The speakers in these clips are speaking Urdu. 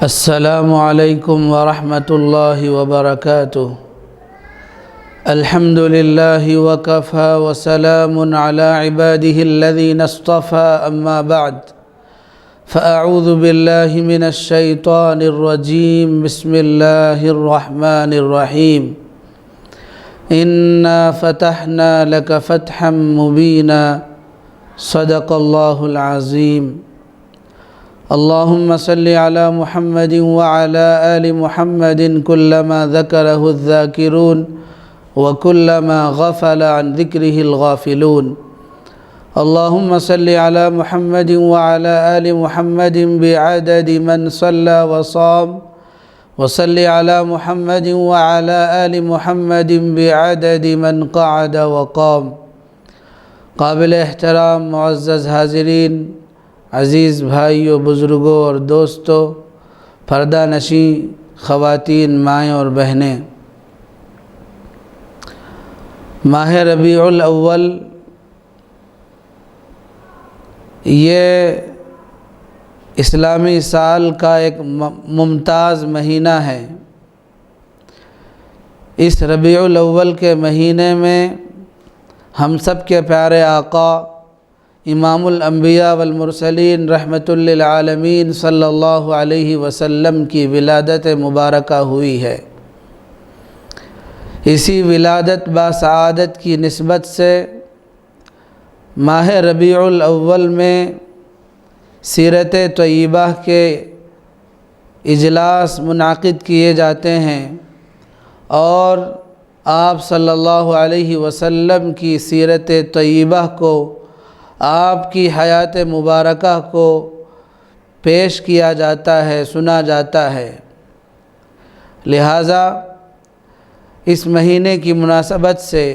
السلام علیکم ورحمۃ اللہ وبرکاتہ۔ الحمد للہ وکفی وسلام علی عباده الذین اصطفى اما بعد فاعوذ باللہ من الشیطان الرجیم بسم اللہ الرحمن الرحیم انا فتحنا لک فتحا مبینا صدق اللہ العظیم۔ اللهم صل على محمد وعلى آل محمد كلما ذكره الذاكرون وكلما غفل عن ذكره الغافلون۔ اللهم صل على محمد وعلى آل محمد بعدد من صلى وصام، وصل على محمد وعلى آل محمد بعدد من قعد وقام۔ قابل احترام معزز حاضرین، عزیز بھائیوں، بزرگوں اور دوستوں، پردہ نشین خواتین، مائیں اور بہنیں، ماہ ربیع الاول یہ اسلامی سال کا ایک ممتاز مہینہ ہے۔ اس ربیع الاول کے مہینے میں ہم سب کے پیارے آقا امام الانبیاء والمرسلین رحمۃ للعالمین صلی اللہ علیہ وسلم کی ولادت مبارکہ ہوئی ہے۔ اسی ولادت باسعادت کی نسبت سے ماہ ربیع الاول میں سیرت طیبہ کے اجلاس منعقد کیے جاتے ہیں اور آپ صلی اللہ علیہ وسلم کی سیرت طیبہ کو، آپ کی حیات مبارکہ کو پیش کیا جاتا ہے، سنا جاتا ہے۔ لہٰذا اس مہینے کی مناسبت سے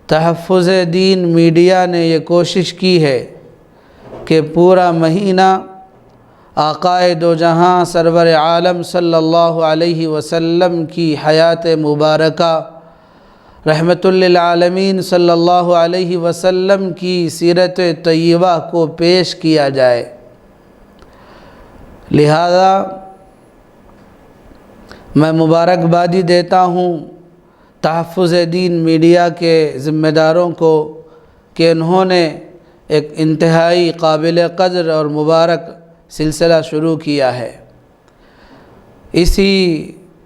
تحفظ دین میڈیا نے یہ کوشش کی ہے کہ پورا مہینہ آقائے دو جہاں سرور عالم صلی اللہ علیہ وسلم کی حیات مبارکہ، رحمت للعالمین صلی اللہ علیہ وسلم کی سیرت طیبہ کو پیش کیا جائے۔ لہذا میں مبارکبادی دیتا ہوں تحفظ دین میڈیا کے ذمہ داروں کو کہ انہوں نے ایک انتہائی قابل قدر اور مبارک سلسلہ شروع کیا ہے۔ اسی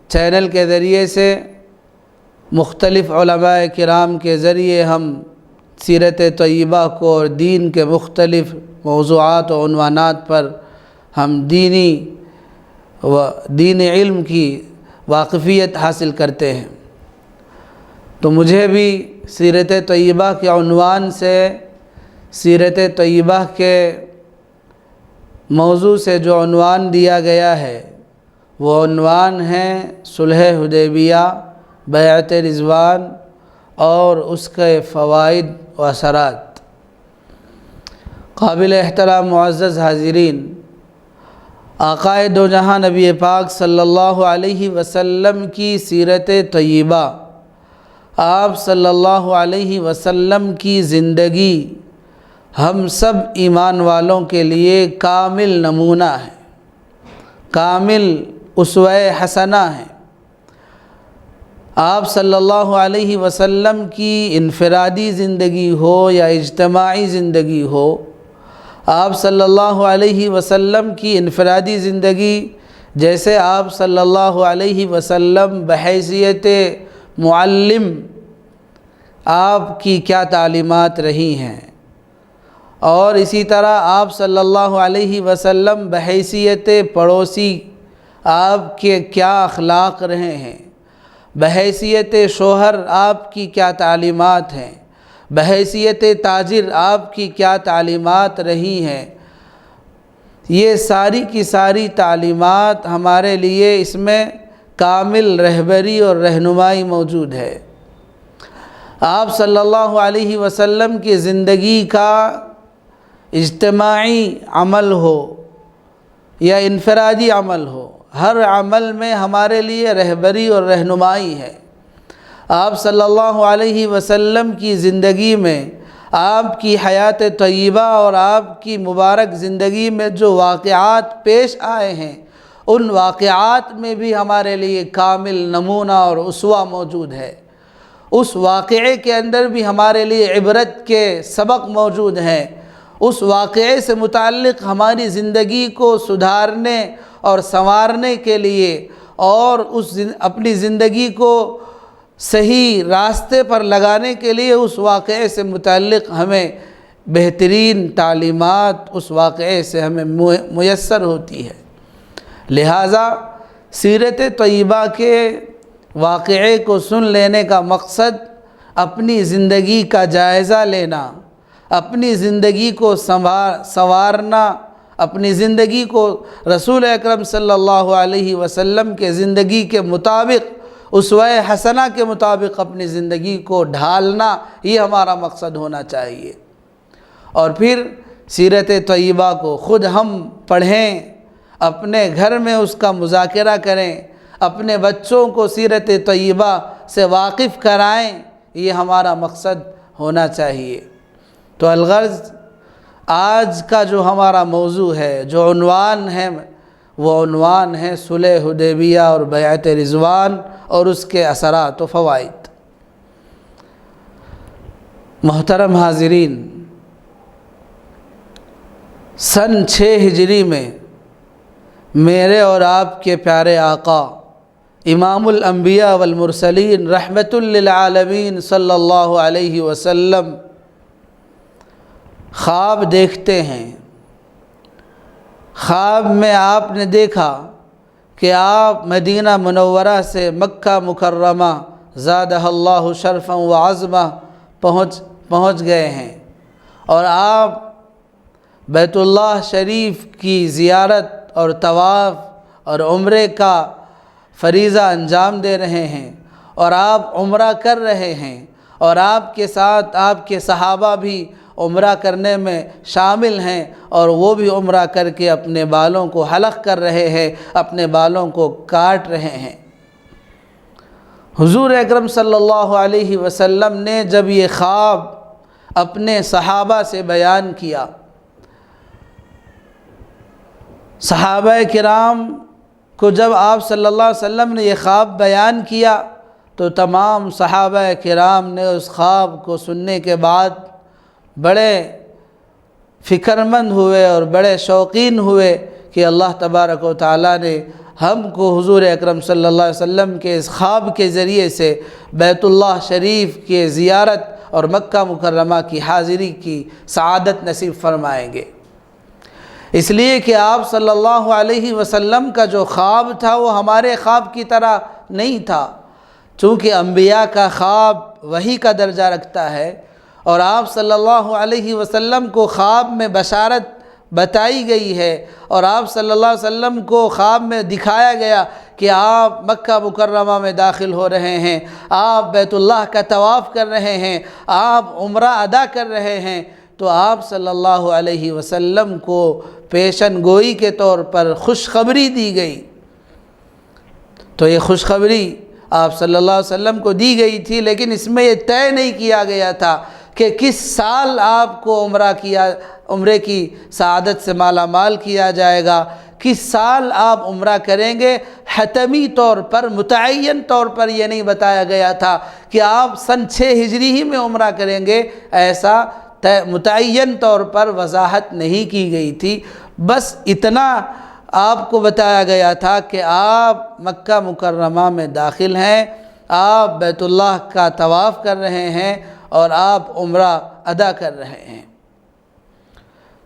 چینل کے ذریعے سے مختلف علماء کرام کے ذریعے ہم سیرت طیبہ کو اور دین کے مختلف موضوعات و عنوانات پر ہم دین علم کی واقفیت حاصل کرتے ہیں۔ تو مجھے بھی سیرت طیبہ کے عنوان سے، سیرت طیبہ کے موضوع سے جو عنوان دیا گیا ہے وہ عنوان ہے صلح حدیبیہ، بیعت رضوان اور اس کے فوائد و اثرات۔ قابل احترام معزز حاضرین، آقائے دو جہاں نبی پاک صلی اللہ علیہ وسلم کی سیرت طیبہ، آپ صلی اللہ علیہ وسلم کی زندگی ہم سب ایمان والوں کے لیے کامل نمونہ ہے، کامل اسوہ حسنہ ہے۔ آپ صلی اللہ علیہ وسلم کی انفرادی زندگی ہو یا اجتماعی زندگی ہو، آپ صلی اللہ علیہ وسلم کی انفرادی زندگی، جیسے آپ صلی اللہ علیہ وسلم بحیثیت معلم آپ کی کیا تعلیمات رہی ہیں، اور اسی طرح آپ صلی اللہ علیہ وسلم بحیثیت پڑوسی آپ کے کیا اخلاق رہے ہیں، بحیثیت شوہر آپ کی کیا تعلیمات ہیں، بحیثیت تاجر آپ کی کیا تعلیمات رہی ہیں، یہ ساری کی ساری تعلیمات ہمارے لیے اس میں کامل رہبری اور رہنمائی موجود ہے۔ آپ صلی اللہ علیہ وسلم کی زندگی کا اجتماعی عمل ہو یا انفرادی عمل ہو، ہر عمل میں ہمارے لیے رہبری اور رہنمائی ہے۔ آپ صلی اللہ علیہ وسلم کی زندگی میں آپ کی حیات طیبہ اور آپ کی مبارک زندگی میں جو واقعات پیش آئے ہیں ان واقعات میں بھی ہمارے لیے کامل نمونہ اور اسوہ موجود ہے۔ اس واقعے کے اندر بھی ہمارے لیے عبرت کے سبق موجود ہیں۔ اس واقعے سے متعلق ہماری زندگی کو سدھارنے اور سنوارنے کے لیے اور اپنی زندگی کو صحیح راستے پر لگانے کے لیے اس واقعے سے متعلق ہمیں بہترین تعلیمات اس واقعے سے ہمیں میسر ہوتی ہے۔ لہٰذا سیرت طیبہ کے واقعے کو سن لینے کا مقصد اپنی زندگی کا جائزہ لینا، اپنی زندگی کو سنوارنا، اپنی زندگی کو رسول اکرم صلی اللہ علیہ وسلم کے زندگی کے مطابق، اسوہ حسنہ کے مطابق اپنی زندگی کو ڈھالنا، یہ ہمارا مقصد ہونا چاہیے۔ اور پھر سیرت طیبہ کو خود ہم پڑھیں، اپنے گھر میں اس کا مذاکرہ کریں، اپنے بچوں کو سیرت طیبہ سے واقف کرائیں، یہ ہمارا مقصد ہونا چاہیے۔ تو الغرض آج کا جو ہمارا موضوع ہے، جو عنوان ہے، وہ عنوان ہے صلح حدیبیہ اور بیعت رضوان اور اس کے اثرات و فوائد۔ محترم حاضرین، سن 6 ہجری میں میرے اور آپ کے پیارے آقا امام الانبیاء والمرسلین رحمۃ للعالمین صلی اللہ علیہ وسلم خواب دیکھتے ہیں۔ خواب میں آپ نے دیکھا کہ آپ مدینہ منورہ سے مکہ مکرمہ زادہ اللہ شرفا و عظمہ پہنچ گئے ہیں، اور آپ بیت اللہ شریف کی زیارت اور طواف اور عمرے کا فریضہ انجام دے رہے ہیں، اور آپ عمرہ کر رہے ہیں، اور آپ کے ساتھ آپ کے صحابہ بھی عمرہ کرنے میں شامل ہیں، اور وہ بھی عمرہ کر کے اپنے بالوں کو حلق کر رہے ہیں، اپنے بالوں کو کاٹ رہے ہیں۔ حضور اکرم صلی اللہ علیہ وسلم نے جب یہ خواب اپنے صحابہ سے بیان کیا، صحابہ کرام کو جب آپ صلی اللہ علیہ وسلم نے یہ خواب بیان کیا تو تمام صحابہ کرام نے اس خواب کو سننے کے بعد بڑے فکرمند ہوئے اور بڑے شوقین ہوئے کہ اللہ تبارک و تعالیٰ نے ہم کو حضور اکرم صلی اللہ علیہ وسلم کے اس خواب کے ذریعے سے بیت اللہ شریف کے زیارت اور مکہ مکرمہ کی حاضری کی سعادت نصیب فرمائیں گے۔ اس لیے کہ آپ صلی اللہ علیہ وسلم کا جو خواب تھا وہ ہمارے خواب کی طرح نہیں تھا، چونکہ انبیاء کا خواب وحی کا درجہ رکھتا ہے، اور آپ صلی اللہ علیہ وسلم کو خواب میں بشارت بتائی گئی ہے، اور آپ صلی اللہ علیہ وسلم کو خواب میں دکھایا گیا کہ آپ مکہ مکرمہ میں داخل ہو رہے ہیں، آپ بیت اللہ کا طواف کر رہے ہیں، آپ عمرہ ادا کر رہے ہیں۔ تو آپ صلی اللہ علیہ وسلم کو پیشن گوئی کے طور پر خوشخبری دی گئی۔ تو یہ خوشخبری آپ صلی اللہ علیہ وسلم کو دی گئی تھی، لیکن اس میں یہ طے نہیں کیا گیا تھا کہ کس سال آپ کو عمرے کی سعادت سے مالا مال کیا جائے گا، کس سال آپ عمرہ کریں گے۔ حتمی طور پر، متعین طور پر یہ نہیں بتایا گیا تھا کہ آپ سن 6 ہجری ہی میں عمرہ کریں گے، ایسا متعین طور پر وضاحت نہیں کی گئی تھی۔ بس اتنا آپ کو بتایا گیا تھا کہ آپ مکہ مکرمہ میں داخل ہیں، آپ بیت اللہ کا طواف کر رہے ہیں، اور آپ عمرہ ادا کر رہے ہیں۔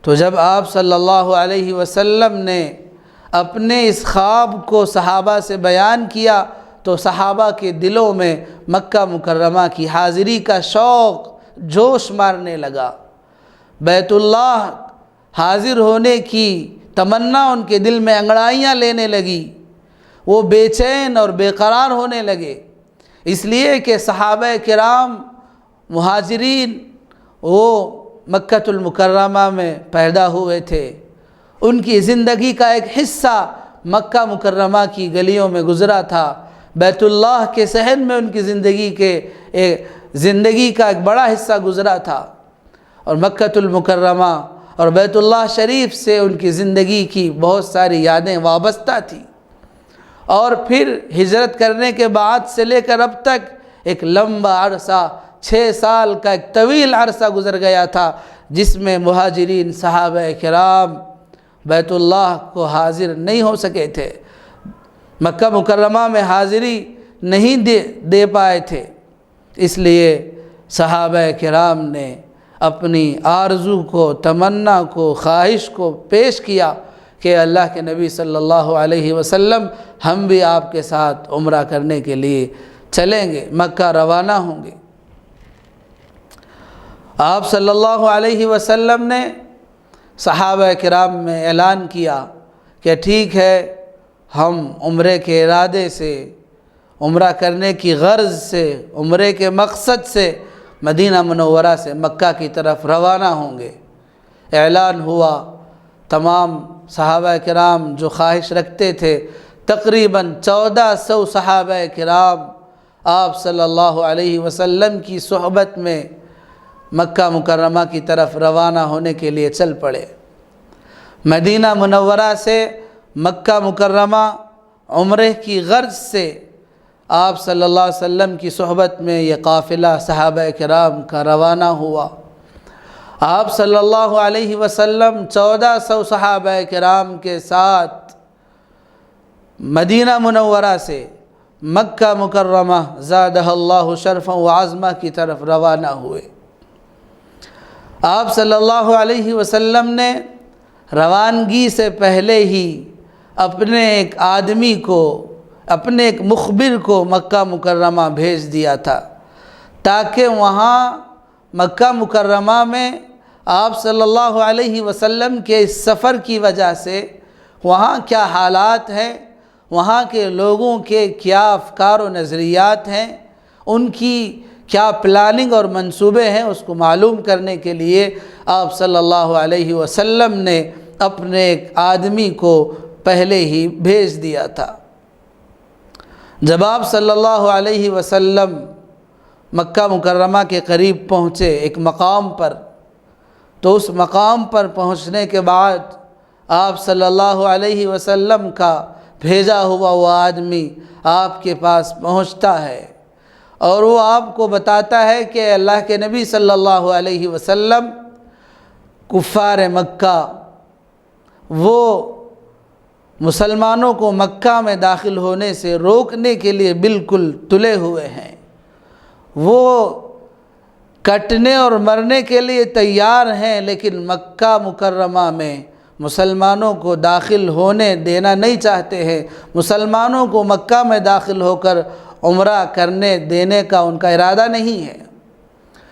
تو جب آپ صلی اللہ علیہ وسلم نے اپنے اس خواب کو صحابہ سے بیان کیا تو صحابہ کے دلوں میں مکہ مکرمہ کی حاضری کا شوق جوش مارنے لگا، بیت اللہ حاضر ہونے کی تمنا ان کے دل میں انگڑائیاں لینے لگی، وہ بے چین اور بے قرار ہونے لگے، اس لیے کہ صحابہ کرام مہاجرین وہ مکہ المکرمہ میں پیدا ہوئے تھے، ان کی زندگی کا ایک حصہ مکہ مکرمہ کی گلیوں میں گزرا تھا، بیت اللہ کے صحن میں ان کی زندگی کا ایک بڑا حصہ گزرا تھا۔ اور مکۃ المکرمہ اور بیت اللہ شریف سے ان کی زندگی کی بہت ساری یادیں وابستہ تھیں، اور پھر ہجرت کرنے کے بعد سے لے کر اب تک ایک لمبا عرصہ 6 سال کا ایک طویل عرصہ گزر گیا تھا، جس میں مہاجرین صحابہ کرام بیت اللہ کو حاضر نہیں ہو سکے تھے، مکہ مکرمہ میں حاضری نہیں دے پائے تھے۔ اس لیے صحابہ کرام نے اپنی آرزو کو، تمنا کو، خواہش کو پیش کیا کہ اللہ کے نبی صلی اللہ علیہ وسلم ہم بھی آپ کے ساتھ عمرہ کرنے کے لیے چلیں گے، مکہ روانہ ہوں گے۔ آپ صلی اللہ علیہ وسلم نے صحابہ کرام میں اعلان کیا کہ ٹھیک ہے، ہم عمرے کے ارادے سے، عمرہ کرنے کی غرض سے، عمرے کے مقصد سے مدینہ منورہ سے مکہ کی طرف روانہ ہوں گے۔ اعلان ہوا، تمام صحابہ کرام جو خواہش رکھتے تھے، تقریباً 1400 صحابہ کرام آپ صلی اللہ علیہ وسلم کی صحبت میں مکہ مکرمہ کی طرف روانہ ہونے کے لیے چل پڑے۔ مدینہ منورہ سے مکہ مکرمہ عمرے کی غرض سے آپ صلی اللہ علیہ وسلم کی صحبت میں یہ قافلہ صحابہ کرام کا روانہ ہوا۔ آپ صلی اللہ علیہ وسلم 1400 صحابہ کرام کے ساتھ مدینہ منورہ سے مکہ مکرمہ زادہ اللہ شرفا و عظمہ کی طرف روانہ ہوئے۔ آپ صلی اللہ علیہ وسلم نے روانگی سے پہلے ہی اپنے ایک آدمی کو، اپنے ایک مخبر کو مکہ مکرمہ بھیج دیا تھا، تاکہ وہاں مکہ مکرمہ میں آپ صلی اللہ علیہ وسلم کے اس سفر کی وجہ سے وہاں کیا حالات ہیں، وہاں کے لوگوں کے کیا افکار و نظریات ہیں، ان کی کیا پلاننگ اور منصوبے ہیں، اس کو معلوم کرنے کے لیے آپ صلی اللہ علیہ وسلم نے اپنے ایک آدمی کو پہلے ہی بھیج دیا تھا۔ جب آپ صلی اللہ علیہ وسلم مکہ مکرمہ کے قریب پہنچے ایک مقام پر، تو اس مقام پر پہنچنے کے بعد آپ صلی اللہ علیہ وسلم کا بھیجا ہوا وہ آدمی آپ کے پاس پہنچتا ہے، اور وہ آپ کو بتاتا ہے کہ اللہ کے نبی صلی اللہ علیہ وسلم کفار مکہ وہ مسلمانوں کو مکہ میں داخل ہونے سے روکنے کے لیے بالکل تلے ہوئے ہیں، وہ کٹنے اور مرنے کے لیے تیار ہیں، لیکن مکہ مکرمہ میں مسلمانوں کو داخل ہونے دینا نہیں چاہتے ہیں، مسلمانوں کو مکہ میں داخل ہو کر عمرہ کرنے دینے کا ان کا ارادہ نہیں ہے۔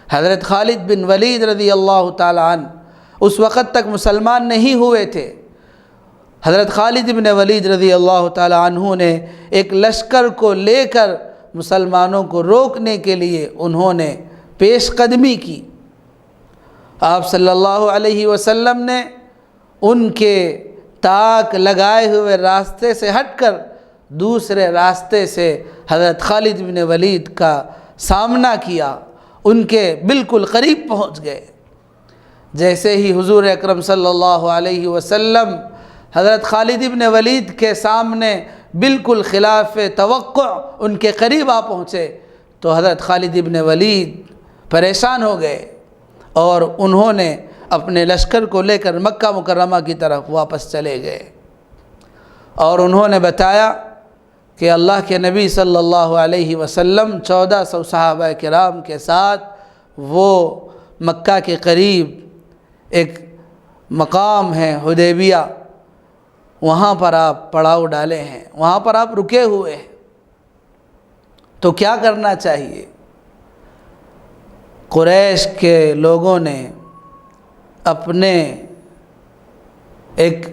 حضرت خالد بن ولید رضی اللہ تعالیٰ عنہ اس وقت تک مسلمان نہیں ہوئے تھے۔ حضرت خالد بن ولید رضی اللہ تعالیٰ عنہ نے ایک لشکر کو لے کر مسلمانوں کو روکنے کے لیے انہوں نے پیش قدمی کی۔ آپ صلی اللہ علیہ وسلم نے ان کے تاک لگائے ہوئے راستے سے ہٹ کر دوسرے راستے سے حضرت خالد بن ولید کا سامنا کیا، ان کے بالکل قریب پہنچ گئے۔ جیسے ہی حضور اکرم صلی اللہ علیہ وسلم حضرت خالد بن ولید کے سامنے بالکل خلاف توقع ان کے قریب آ پہنچے، تو حضرت خالد بن ولید پریشان ہو گئے اور انہوں نے اپنے لشکر کو لے کر مکہ مکرمہ کی طرف واپس چلے گئے، اور انہوں نے بتایا کہ اللہ کے نبی صلی اللہ علیہ وسلم 1400 صحابہ کرام کے ساتھ وہ مکہ کے قریب ایک مقام ہے حدیبیہ، وہاں پر آپ پڑاؤ ڈالے ہیں، وہاں پر آپ رکے ہوئے ہیں، تو کیا کرنا چاہیے؟ قریش کے لوگوں نے اپنے ایک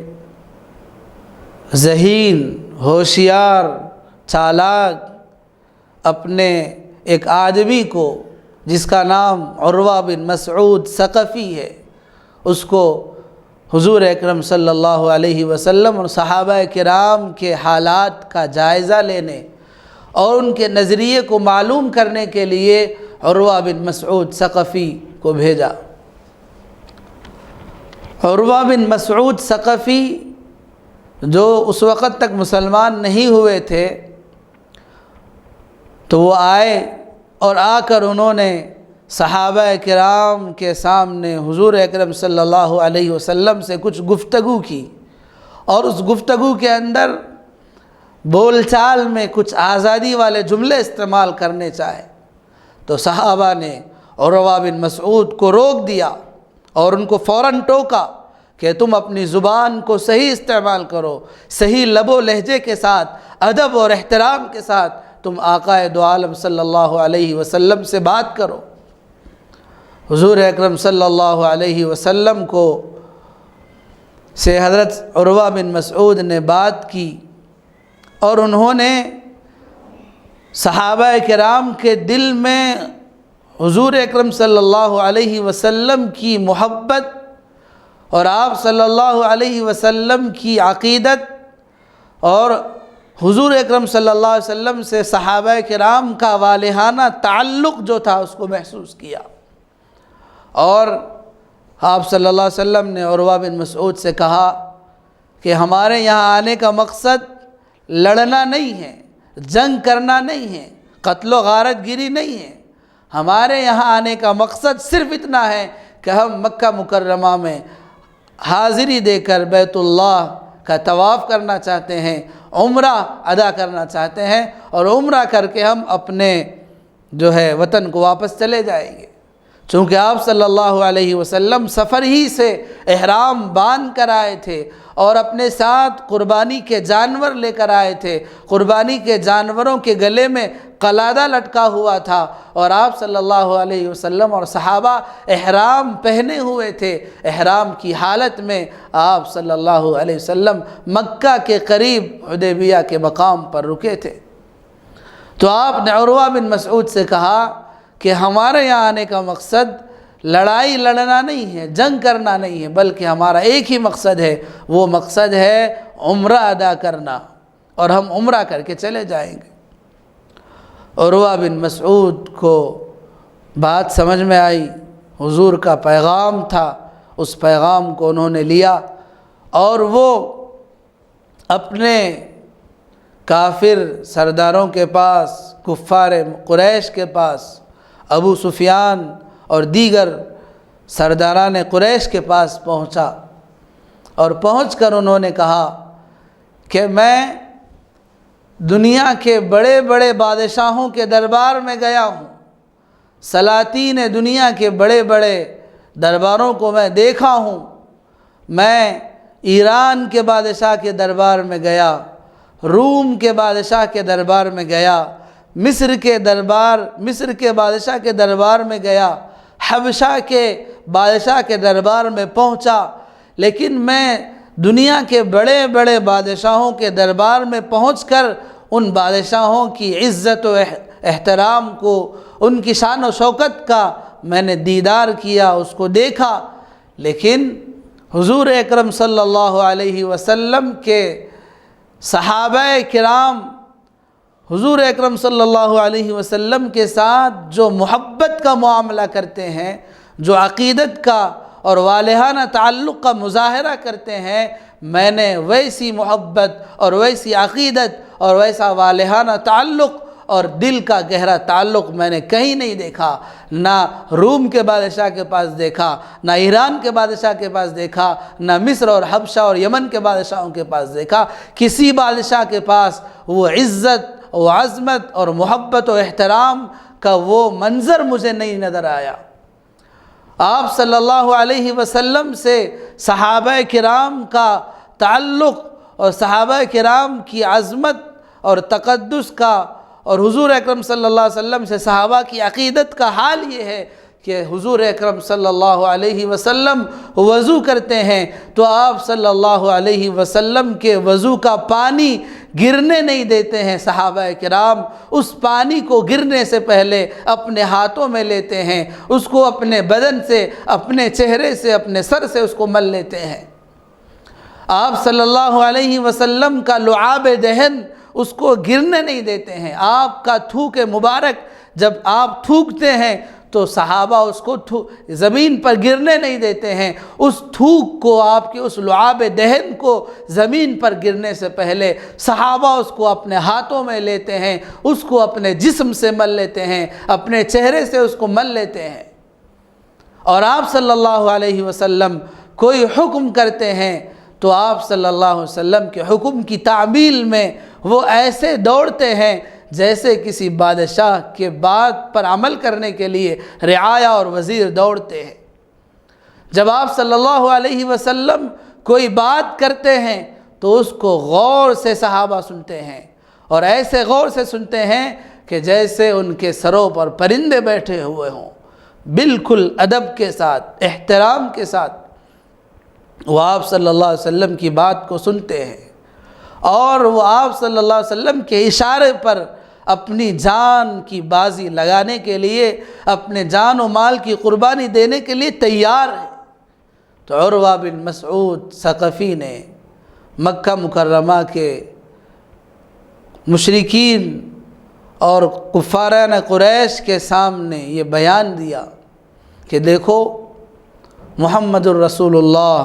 ذہین، ہوشیار، چالاک اپنے ایک آدمی کو جس کا نام عروہ بن مسعود ثقفی ہے، اس کو حضور اکرم صلی اللہ علیہ وسلم اور صحابہ کرام کے حالات کا جائزہ لینے اور ان کے نظریے کو معلوم کرنے کے لیے عروہ بن مسعود ثقفی کو بھیجا۔ عروہ بن مسعود ثقفی جو اس وقت تک مسلمان نہیں ہوئے تھے، تو وہ آئے اور آ کر انہوں نے صحابہ کرام کے سامنے حضور اکرم صلی اللہ علیہ وسلم سے کچھ گفتگو کی، اور اس گفتگو کے اندر بول چال میں کچھ آزادی والے جملے استعمال کرنے چاہے، تو صحابہ نے عروہ بن مسعود کو روک دیا اور ان کو فوراً ٹوکا کہ تم اپنی زبان کو صحیح استعمال کرو، صحیح لب و لہجے کے ساتھ، ادب اور احترام کے ساتھ تم آقا دو عالم صلی اللہ علیہ وسلم سے بات کرو۔ حضور اکرم صلی اللہ علیہ وسلم کو سے حضرت عروہ بن مسعود نے بات کی، اور انہوں نے صحابہ کرام کے دل میں حضور اکرم صلی اللہ علیہ وسلم کی محبت اور آپ صلی اللہ علیہ وسلم کی عقیدت اور حضور اکرم صلی اللہ علیہ وسلم سے صحابہ کرام کا والہانہ تعلق جو تھا اس کو محسوس کیا، اور آپ صلی اللہ علیہ وسلم نے عروہ بن مسعود سے کہا کہ ہمارے یہاں آنے کا مقصد لڑنا نہیں ہے، جنگ کرنا نہیں ہے، قتل و غارت گیری نہیں ہے، ہمارے یہاں آنے کا مقصد صرف اتنا ہے کہ ہم مکہ مکرمہ میں حاضری دے کر بیت اللہ کا طواف کرنا چاہتے ہیں، عمرہ ادا کرنا چاہتے ہیں، اور عمرہ کر کے ہم اپنے وطن کو واپس چلے جائیں گے۔ چونکہ آپ صلی اللہ علیہ وسلم سفر ہی سے احرام باندھ کر آئے تھے اور اپنے ساتھ قربانی کے جانور لے کر آئے تھے، قربانی کے جانوروں کے گلے میں قلادہ لٹکا ہوا تھا، اور آپ صلی اللہ علیہ وسلم اور صحابہ احرام پہنے ہوئے تھے۔ احرام کی حالت میں آپ صلی اللہ علیہ وسلم مکہ کے قریب حدیبیہ کے مقام پر رکے تھے۔ تو آپ نے عروہ بن مسعود سے کہا کہ ہمارے یہاں آنے کا مقصد لڑائی لڑنا نہیں ہے، جنگ کرنا نہیں ہے، بلکہ ہمارا ایک ہی مقصد ہے، وہ مقصد ہے عمرہ ادا کرنا، اور ہم عمرہ کر کے چلے جائیں گے۔ عروہ بن مسعود کو بات سمجھ میں آئی، حضور کا پیغام تھا، اس پیغام کو انہوں نے لیا، اور وہ اپنے کافر سرداروں کے پاس، کفار قریش کے پاس، ابو سفیان اور دیگر سرداران قریش کے پاس پہنچا، اور پہنچ کر انہوں نے کہا کہ میں دنیا کے بڑے بڑے بادشاہوں کے دربار میں گیا ہوں، سلاطین دنیا کے بڑے بڑے درباروں کو میں دیکھا ہوں، میں ایران کے بادشاہ کے دربار میں گیا، روم کے بادشاہ کے دربار میں گیا، مصر کے بادشاہ کے دربار میں گیا، حبشہ کے بادشاہ کے دربار میں پہنچا، لیکن میں دنیا کے بڑے بڑے بادشاہوں کے دربار میں پہنچ کر ان بادشاہوں کی عزت و احترام کو، ان کی شان و شوکت کا میں نے دیدار کیا، اس کو دیکھا، لیکن حضور اکرم صلی اللہ علیہ وسلم کے صحابہ کرام حضور اکرم صلی اللہ علیہ وسلم کے ساتھ جو محبت کا معاملہ کرتے ہیں، جو عقیدت کا اور والہانہ تعلق کا مظاہرہ کرتے ہیں، میں نے ویسی محبت اور ویسی عقیدت اور ویسا والہانہ تعلق اور دل کا گہرا تعلق میں نے کہیں نہیں دیکھا، نہ روم کے بادشاہ کے پاس دیکھا، نہ ایران کے بادشاہ کے پاس دیکھا، نہ مصر اور حبشہ اور یمن کے بادشاہوں کے پاس دیکھا، کسی بادشاہ کے پاس وہ عزت و عظمت اور محبت و احترام کا وہ منظر مجھے نہیں نظر آیا۔ آپ صلی اللہ علیہ وسلم سے صحابہ کرام کا تعلق اور صحابہ کرام کی عظمت اور تقدس کا اور حضور اکرم صلی اللہ علیہ وسلم سے صحابہ کی عقیدت کا حال یہ ہے کہ حضور اکرم صلی اللہ علیہ وسلم وضو کرتے ہیں تو آپ صلی اللہ علیہ وسلم کے وضو کا پانی گرنے نہیں دیتے ہیں صحابہ کرام، اس پانی کو گرنے سے پہلے اپنے ہاتھوں میں لیتے ہیں، اس کو اپنے بدن سے، اپنے چہرے سے، اپنے سر سے اس کو مل لیتے ہیں۔ آپ صلی اللہ علیہ وسلم کا لعاب دہن اس کو گرنے نہیں دیتے ہیں، آپ کا تھوک مبارک جب آپ تھوکتے ہیں تو صحابہ اس کو زمین پر گرنے نہیں دیتے ہیں، اس تھوک کو، آپ کے اس لعاب دہن کو زمین پر گرنے سے پہلے صحابہ اس کو اپنے ہاتھوں میں لیتے ہیں، اس کو اپنے جسم سے مل لیتے ہیں، اپنے چہرے سے اس کو مل لیتے ہیں۔ اور آپ صلی اللہ علیہ وسلم کوئی حکم کرتے ہیں تو آپ صلی اللہ علیہ وسلم کے حکم کی تعمیل میں وہ ایسے دوڑتے ہیں جیسے کسی بادشاہ کے بات پر عمل کرنے کے لیے رعایا اور وزیر دوڑتے ہیں۔ جب آپ صلی اللہ علیہ وسلم کوئی بات کرتے ہیں تو اس کو غور سے صحابہ سنتے ہیں، اور ایسے غور سے سنتے ہیں کہ جیسے ان کے سروں پر پرندے بیٹھے ہوئے ہوں، بالکل ادب کے ساتھ، احترام کے ساتھ وہ آپ صلی اللہ علیہ وسلم کی بات کو سنتے ہیں، اور وہ آپ صلی اللہ علیہ وسلم کے اشارے پر اپنی جان کی بازی لگانے کے لیے، اپنے جان و مال کی قربانی دینے کے لیے تیار ہیں۔ تو عروہ بن مسعود ثقفی نے مکہ مکرمہ کے مشرکین اور کفاران قریش کے سامنے یہ بیان دیا کہ دیکھو، محمد الرسول اللہ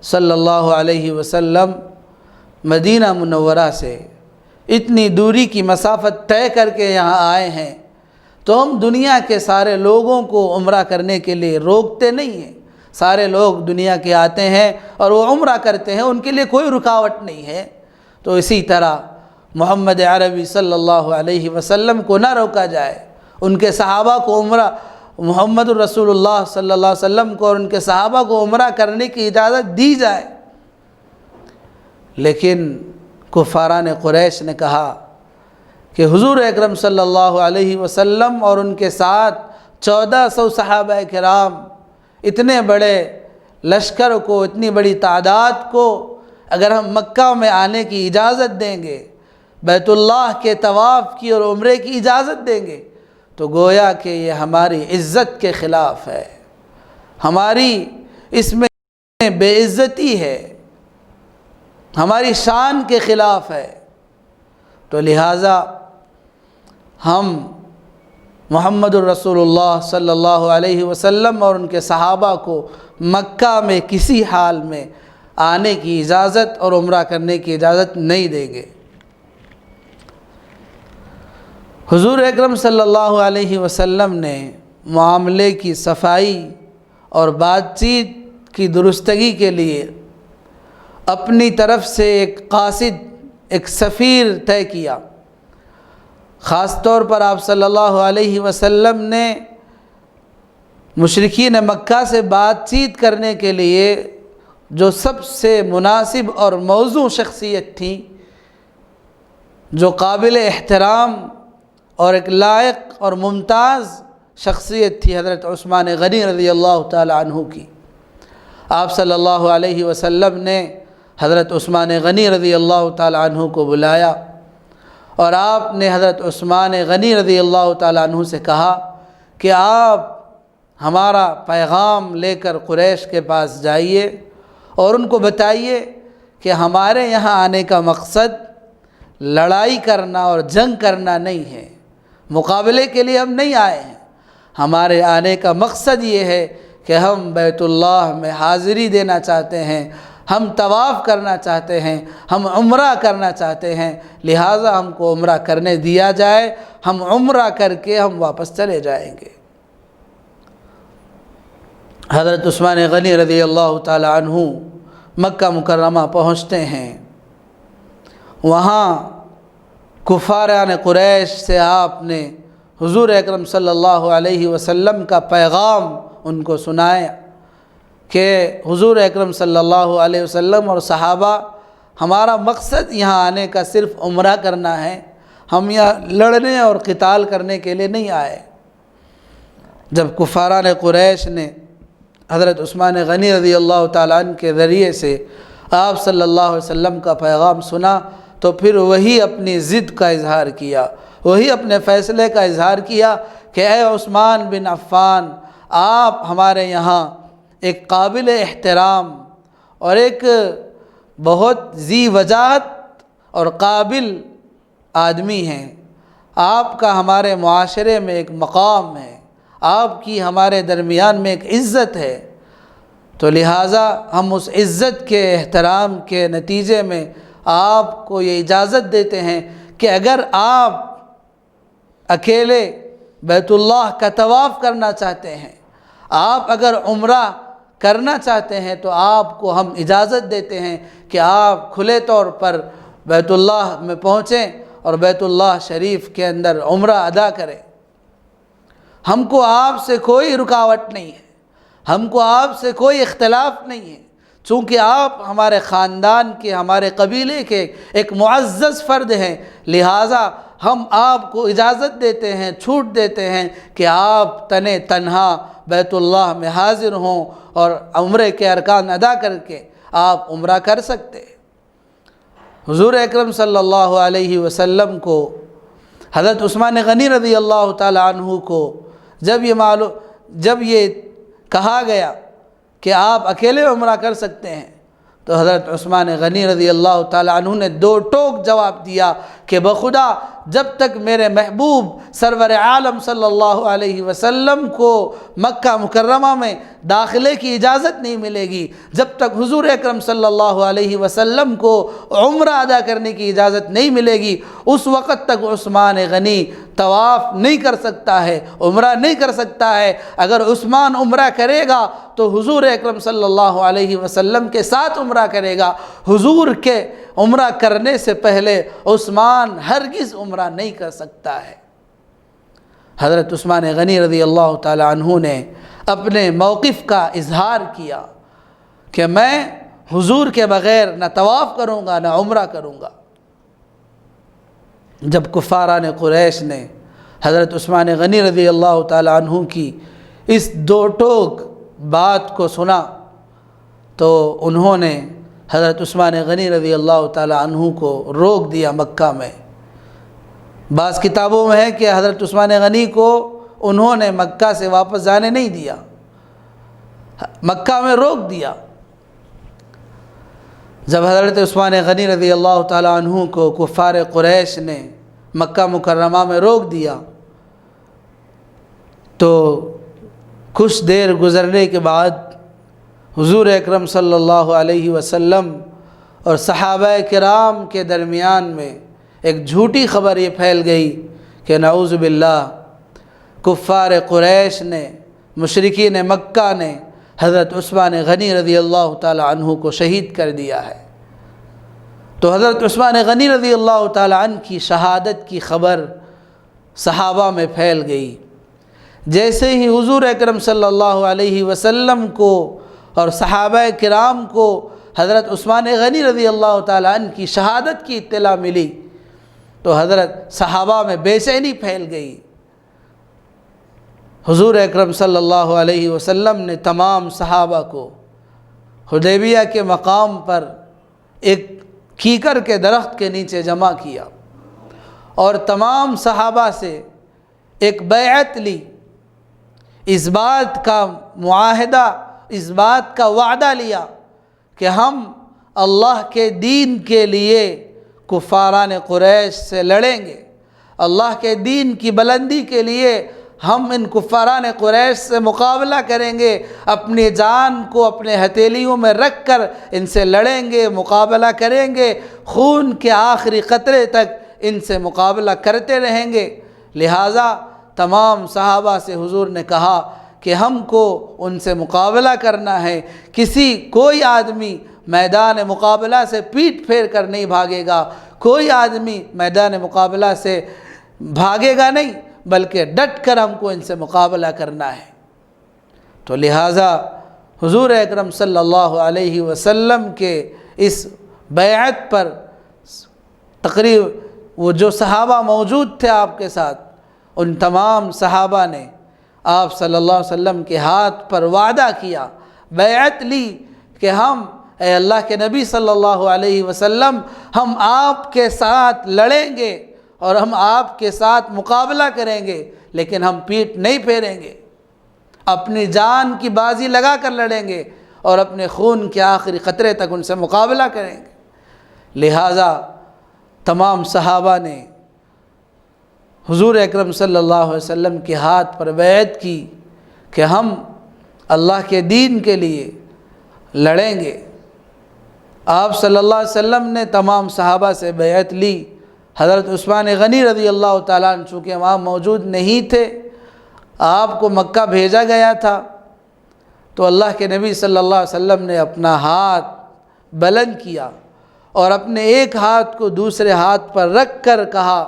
صلی اللہ علیہ وسلم مدینہ منورہ سے اتنی دوری کی مسافت طے کر کے یہاں آئے ہیں، تو ہم دنیا کے سارے لوگوں کو عمرہ کرنے کے لیے روکتے نہیں ہیں۔ سارے لوگ دنیا کے آتے ہیں اور وہ عمرہ کرتے ہیں، ان کے لیے کوئی رکاوٹ نہیں ہے۔ تو اسی طرح محمد عربی صلی اللہ علیہ وسلم کو نہ روکا جائے، ان کے صحابہ کو عمرہ، محمد الرسول اللہ صلی اللہ علیہ وسلم کو اور ان کے صحابہ کو عمرہ کرنے کی اجازت دی جائے۔ لیکن کفاران قریش نے کہا کہ حضور اکرم صلی اللہ علیہ وسلم اور ان کے ساتھ 1400 صحابہ کرام، اتنے بڑے لشکر کو، اتنی بڑی تعداد کو اگر ہم مکہ میں آنے کی اجازت دیں گے، بیت اللہ کے طواف کی اور عمرے کی اجازت دیں گے، تو گویا کہ یہ ہماری عزت کے خلاف ہے، ہماری اس میں بے عزتی ہے، ہماری شان کے خلاف ہے۔ تو لہٰذا ہم محمد الرسول اللہ صلی اللہ علیہ وسلم اور ان کے صحابہ کو مکہ میں کسی حال میں آنے کی اجازت اور عمرہ کرنے کی اجازت نہیں دیں گے۔ حضور اکرم صلی اللہ علیہ وسلم نے معاملے کی صفائی اور بات چیت کی درستگی کے لیے اپنی طرف سے ایک قاصد، ایک سفیر طے کیا۔ خاص طور پر آپ صلی اللہ علیہ وسلم نے مشرکین مکہ سے بات چیت کرنے کے لیے جو سب سے مناسب اور موزوں شخصیت تھی، جو قابل احترام اور ایک لائق اور ممتاز شخصیت تھی، حضرت عثمان غنی رضی اللہ تعالی عنہ کی، آپ صلی اللہ علیہ وسلم نے حضرت عثمان غنی رضی اللہ تعالی عنہ کو بلایا، اور آپ نے حضرت عثمان غنی رضی اللہ تعالی عنہ سے کہا کہ آپ ہمارا پیغام لے کر قریش کے پاس جائیے اور ان کو بتائیے کہ ہمارے یہاں آنے کا مقصد لڑائی کرنا اور جنگ کرنا نہیں ہے، مقابلے کے لیے ہم نہیں آئے ہیں، ہمارے آنے کا مقصد یہ ہے کہ ہم بیت اللہ میں حاضری دینا چاہتے ہیں، ہم طواف کرنا چاہتے ہیں، ہم عمرہ کرنا چاہتے ہیں، لہٰذا ہم کو عمرہ کرنے دیا جائے، ہم عمرہ کر کے ہم واپس چلے جائیں گے۔ حضرت عثمان غنی رضی اللہ تعالی عنہ مکہ مکرمہ پہنچتے ہیں، وہاں کفاران قریش سے آپ نے حضور اکرم صلی اللہ علیہ وسلم کا پیغام ان کو سنایا کہ حضور اکرم صلی اللہ علیہ وسلم اور صحابہ، ہمارا مقصد یہاں آنے کا صرف عمرہ کرنا ہے، ہم یہاں لڑنے اور قتال کرنے کے لیے نہیں آئے۔ جب کفاران قریش نے حضرت عثمان غنی رضی اللہ تعالیٰ عنہ کے ذریعے سے آپ صلی اللہ علیہ وسلم کا پیغام سنا، تو پھر وہی اپنی ضد کا اظہار کیا، وہی اپنے فیصلے کا اظہار کیا کہ اے عثمان بن عفان، آپ ہمارے یہاں ایک قابل احترام اور ایک بہت ذی وجاہت اور قابل آدمی ہیں، آپ کا ہمارے معاشرے میں ایک مقام ہے، آپ کی ہمارے درمیان میں ایک عزت ہے، تو لہٰذا ہم اس عزت کے احترام کے نتیجے میں آپ کو یہ اجازت دیتے ہیں کہ اگر آپ اکیلے بیت اللہ کا طواف کرنا چاہتے ہیں، آپ اگر عمرہ کرنا چاہتے ہیں، تو آپ کو ہم اجازت دیتے ہیں کہ آپ کھلے طور پر بیت اللہ میں پہنچیں اور بیت اللہ شریف کے اندر عمرہ ادا کریں۔ ہم کو آپ سے کوئی رکاوٹ نہیں ہے، ہم کو آپ سے کوئی اختلاف نہیں ہے، چونکہ آپ ہمارے خاندان کے، ہمارے قبیلے کے ایک معزز فرد ہیں، لہٰذا ہم آپ کو اجازت دیتے ہیں، چھوٹ دیتے ہیں کہ آپ تنہا بیت اللہ میں حاضر ہوں اور عمرے کے ارکان ادا کر کے آپ عمرہ کر سکتے ہیں۔ حضور اکرم صلی اللہ علیہ وسلم کو، حضرت عثمان غنی رضی اللہ تعالی عنہ کو جب یہ کہا گیا کہ آپ اکیلے عمرہ کر سکتے ہیں، تو حضرت عثمان غنی رضی اللہ تعالی عنہ نے دو ٹوک جواب دیا کہ بخدا جب تک میرے محبوب سرور عالم صلی اللہ علیہ وسلم کو مکہ مکرمہ میں داخلے کی اجازت نہیں ملے گی، جب تک حضور اکرم صلی اللہ علیہ وسلم کو عمرہ ادا کرنے کی اجازت نہیں ملے گی، اس وقت تک عثمان غنی طواف نہیں کر سکتا ہے، عمرہ نہیں کر سکتا ہے۔ اگر عثمان عمرہ کرے گا تو حضور اکرم صلی اللہ علیہ وسلم کے ساتھ عمرہ کرے گا، حضور کے عمرہ کرنے سے پہلے عثمان ہرگز عمرہ نہیں کر سکتا ہے۔ حضرت عثمان غنی رضی اللہ تعالی عنہ نے اپنے موقف کا اظہار کیا کہ میں حضور کے بغیر نہ طواف کروں گا نہ عمرہ کروں گا۔ جب کفاران قریش نے حضرت عثمان غنی رضی اللہ تعالی عنہ کی اس دو ٹوک بات کو سنا تو انہوں نے حضرت عثمان غنی رضی اللہ تعالی عنہ کو روک دیا مکہ میں۔ بعض کتابوں میں ہے کہ حضرت عثمان غنی کو انہوں نے مکہ سے واپس جانے نہیں دیا، مکہ میں روک دیا۔ جب حضرت عثمان غنی رضی اللہ تعالی عنہ کو کفار قریش نے مکہ مکرمہ میں روک دیا تو کچھ دیر گزرنے کے بعد حضور اکرم صلی اللہ علیہ وسلم اور صحابہ کرام کے درمیان میں ایک جھوٹی خبر یہ پھیل گئی کہ نعوذ باللہ کفار قریش نے، مشرکین مکہ نے حضرت عثمان غنی رضی اللہ تعالی عنہ کو شہید کر دیا ہے۔ تو حضرت عثمان غنی رضی اللہ تعالی عنہ کی شہادت کی خبر صحابہ میں پھیل گئی۔ جیسے ہی حضور اکرم صلی اللہ علیہ وسلم کو اور صحابہ کرام کو حضرت عثمان غنی رضی اللہ تعالی عنہ کی شہادت کی اطلاع ملی تو حضرت صحابہ میں بے چینی پھیل گئی۔ حضور اکرم صلی اللہ علیہ وسلم نے تمام صحابہ کو حدیبیہ کے مقام پر ایک کیکر کے درخت کے نیچے جمع کیا اور تمام صحابہ سے ایک بیعت لی، اس بات کا معاہدہ، اس بات کا وعدہ لیا کہ ہم اللہ کے دین کے لیے کفاران قریش سے لڑیں گے، اللہ کے دین کی بلندی کے لیے ہم ان کفاران قریش سے مقابلہ کریں گے، اپنی جان کو اپنے ہتھیلیوں میں رکھ کر ان سے لڑیں گے، مقابلہ کریں گے، خون کے آخری قطرے تک ان سے مقابلہ کرتے رہیں گے۔ لہٰذا تمام صحابہ سے حضور نے کہا کہ ہم کو ان سے مقابلہ کرنا ہے، کوئی آدمی میدان مقابلہ سے پیٹھ پھیر کر نہیں بھاگے گا، کوئی آدمی میدان مقابلہ سے بھاگے گا نہیں، بلکہ ڈٹ کر ہم کو ان سے مقابلہ کرنا ہے۔ تو لہٰذا حضور اکرم صلی اللہ علیہ وسلم کے اس بیعت پر تقریباً وہ جو صحابہ موجود تھے آپ کے ساتھ، ان تمام صحابہ نے آپ صلی اللہ علیہ وسلم کے ہاتھ پر وعدہ کیا، بیعت لی کہ ہم اے اللہ کے نبی صلی اللہ علیہ وسلم ہم آپ کے ساتھ لڑیں گے اور ہم آپ کے ساتھ مقابلہ کریں گے، لیکن ہم پیٹھ نہیں پھیریں گے، اپنی جان کی بازی لگا کر لڑیں گے اور اپنے خون کے آخری قطرے تک ان سے مقابلہ کریں گے۔ لہٰذا تمام صحابہ نے حضور اکرم صلی اللہ علیہ وسلم کے ہاتھ پر بیعت کی کہ ہم اللہ کے دین کے لیے لڑیں گے۔ آپ صلی اللہ علیہ وسلم نے تمام صحابہ سے بیعت لی۔ حضرت عثمان غنی رضی اللہ تعالیٰ عنہ چونکہ وہاں موجود نہیں تھے، آپ کو مکہ بھیجا گیا تھا، تو اللہ کے نبی صلی اللہ علیہ وسلم نے اپنا ہاتھ بلند کیا اور اپنے ایک ہاتھ کو دوسرے ہاتھ پر رکھ کر کہا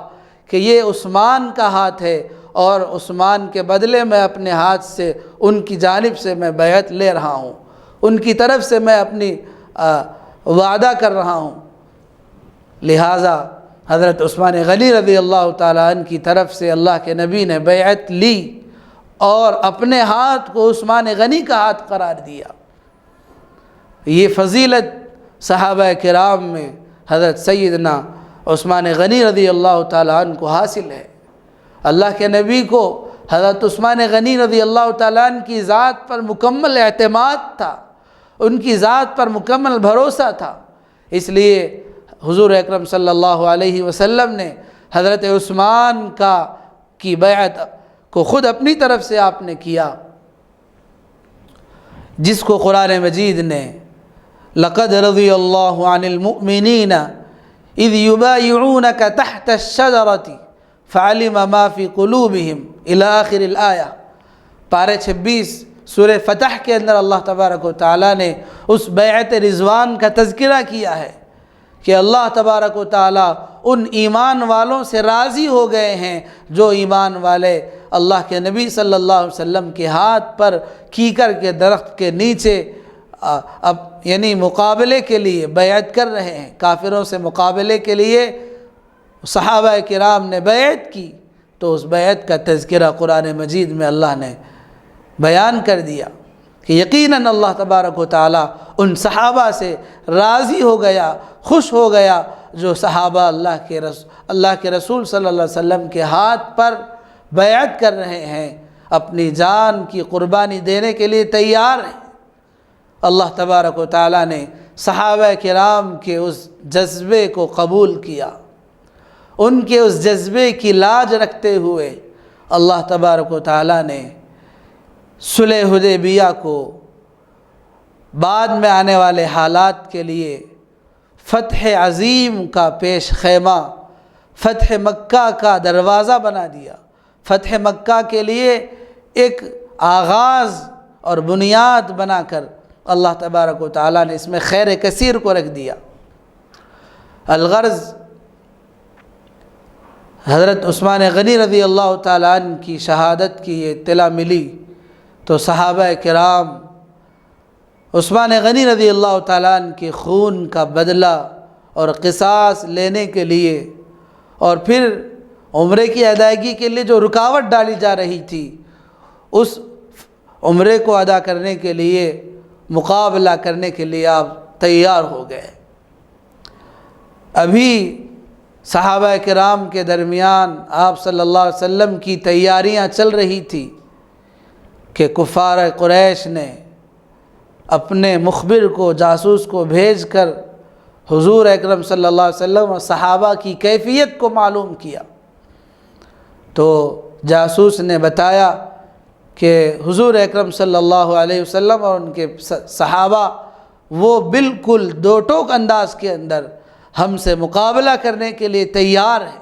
کہ یہ عثمان کا ہاتھ ہے، اور عثمان کے بدلے میں اپنے ہاتھ سے ان کی جانب سے میں بیعت لے رہا ہوں، ان کی طرف سے میں اپنی وعدہ کر رہا ہوں۔ لہٰذا حضرت عثمان غنی رضی اللہ تعالیٰ عنہ کی طرف سے اللہ کے نبی نے بیعت لی اور اپنے ہاتھ کو عثمان غنی کا ہاتھ قرار دیا۔ یہ فضیلت صحابہ کرام میں حضرت سیدنا عثمان غنی رضی اللہ تعالیٰ عنہ کو حاصل ہے۔ اللہ کے نبی کو حضرت عثمان غنی رضی اللہ تعالیٰ عنہ کی ذات پر مکمل اعتماد تھا، ان کی ذات پر مکمل بھروسہ تھا، اس لیے حضور اکرم صلی اللہ علیہ وسلم نے حضرت عثمان کی بیعت کو خود اپنی طرف سے آپ نے کیا، جس کو قرآن مجید نے لَقَدْ رَضِيَ اللَّهُ عَنِ الْمُؤْمِنِينَ إِذْ يُبَايِعُونَكَ تَحْتَ الشَّجَرَةِ فَعَلِمَ مَا فِي قُلُوبِهِمْ إِلَى آخِرِ الْآيَةِ۔ پارہ 26 سورہ فتح کے اندر اللہ تبارک و تعالیٰ نے اس بیعت رضوان کا تذکرہ کیا ہے کہ اللہ تبارک و تعالیٰ ان ایمان والوں سے راضی ہو گئے ہیں جو ایمان والے اللہ کے نبی صلی اللہ علیہ وسلم کے ہاتھ پر کیکر کے درخت کے نیچے یعنی مقابلے کے لیے بیعت کر رہے ہیں، کافروں سے مقابلے کے لیے صحابہ کرام نے بیعت کی، تو اس بیعت کا تذکرہ قرآن مجید میں اللہ نے بیان کر دیا کہ یقیناً اللہ تبارک و تعالیٰ ان صحابہ سے راضی ہو گیا، خوش ہو گیا جو صحابہ اللہ کے رسول صلی اللہ علیہ وسلم کے ہاتھ پر بیعت کر رہے ہیں، اپنی جان کی قربانی دینے کے لیے تیار ہیں۔ اللہ تبارک و تعالیٰ نے صحابہ کرام کے اس جذبے کو قبول کیا، ان کے اس جذبے کی لاج رکھتے ہوئے اللہ تبارک و تعالیٰ نے صلح حدیبیہ کو بعد میں آنے والے حالات کے لیے فتح عظیم کا پیش خیمہ، فتح مکہ کا دروازہ بنا دیا، فتح مکہ کے لیے ایک آغاز اور بنیاد بنا کر اللہ تبارک و تعالیٰ نے اس میں خیر کثیر کو رکھ دیا۔ الغرض حضرت عثمان غنی رضی اللہ تعالیٰ عنہ کی شہادت کی یہ اطلاع ملی تو صحابہ کرام عثمان غنی رضی اللہ تعالیٰ عنہ کے خون کا بدلہ اور قصاص لینے کے لیے اور پھر عمرے کی ادائیگی کے لیے جو رکاوٹ ڈالی جا رہی تھی، اس عمرے کو ادا کرنے کے لیے، مقابلہ کرنے کے لیے آپ تیار ہو گئے۔ ابھی صحابہ کرام کے درمیان آپ صلی اللہ علیہ وسلم کی تیاریاں چل رہی تھی کہ کفار قریش نے اپنے مخبر کو، جاسوس کو بھیج کر حضور اکرم صلی اللہ علیہ وسلم اور صحابہ کی کیفیت کو معلوم کیا، تو جاسوس نے بتایا کہ حضور اکرم صلی اللہ علیہ وسلم اور ان کے صحابہ وہ بالکل دو ٹوک انداز کے اندر ہم سے مقابلہ کرنے کے لیے تیار ہیں،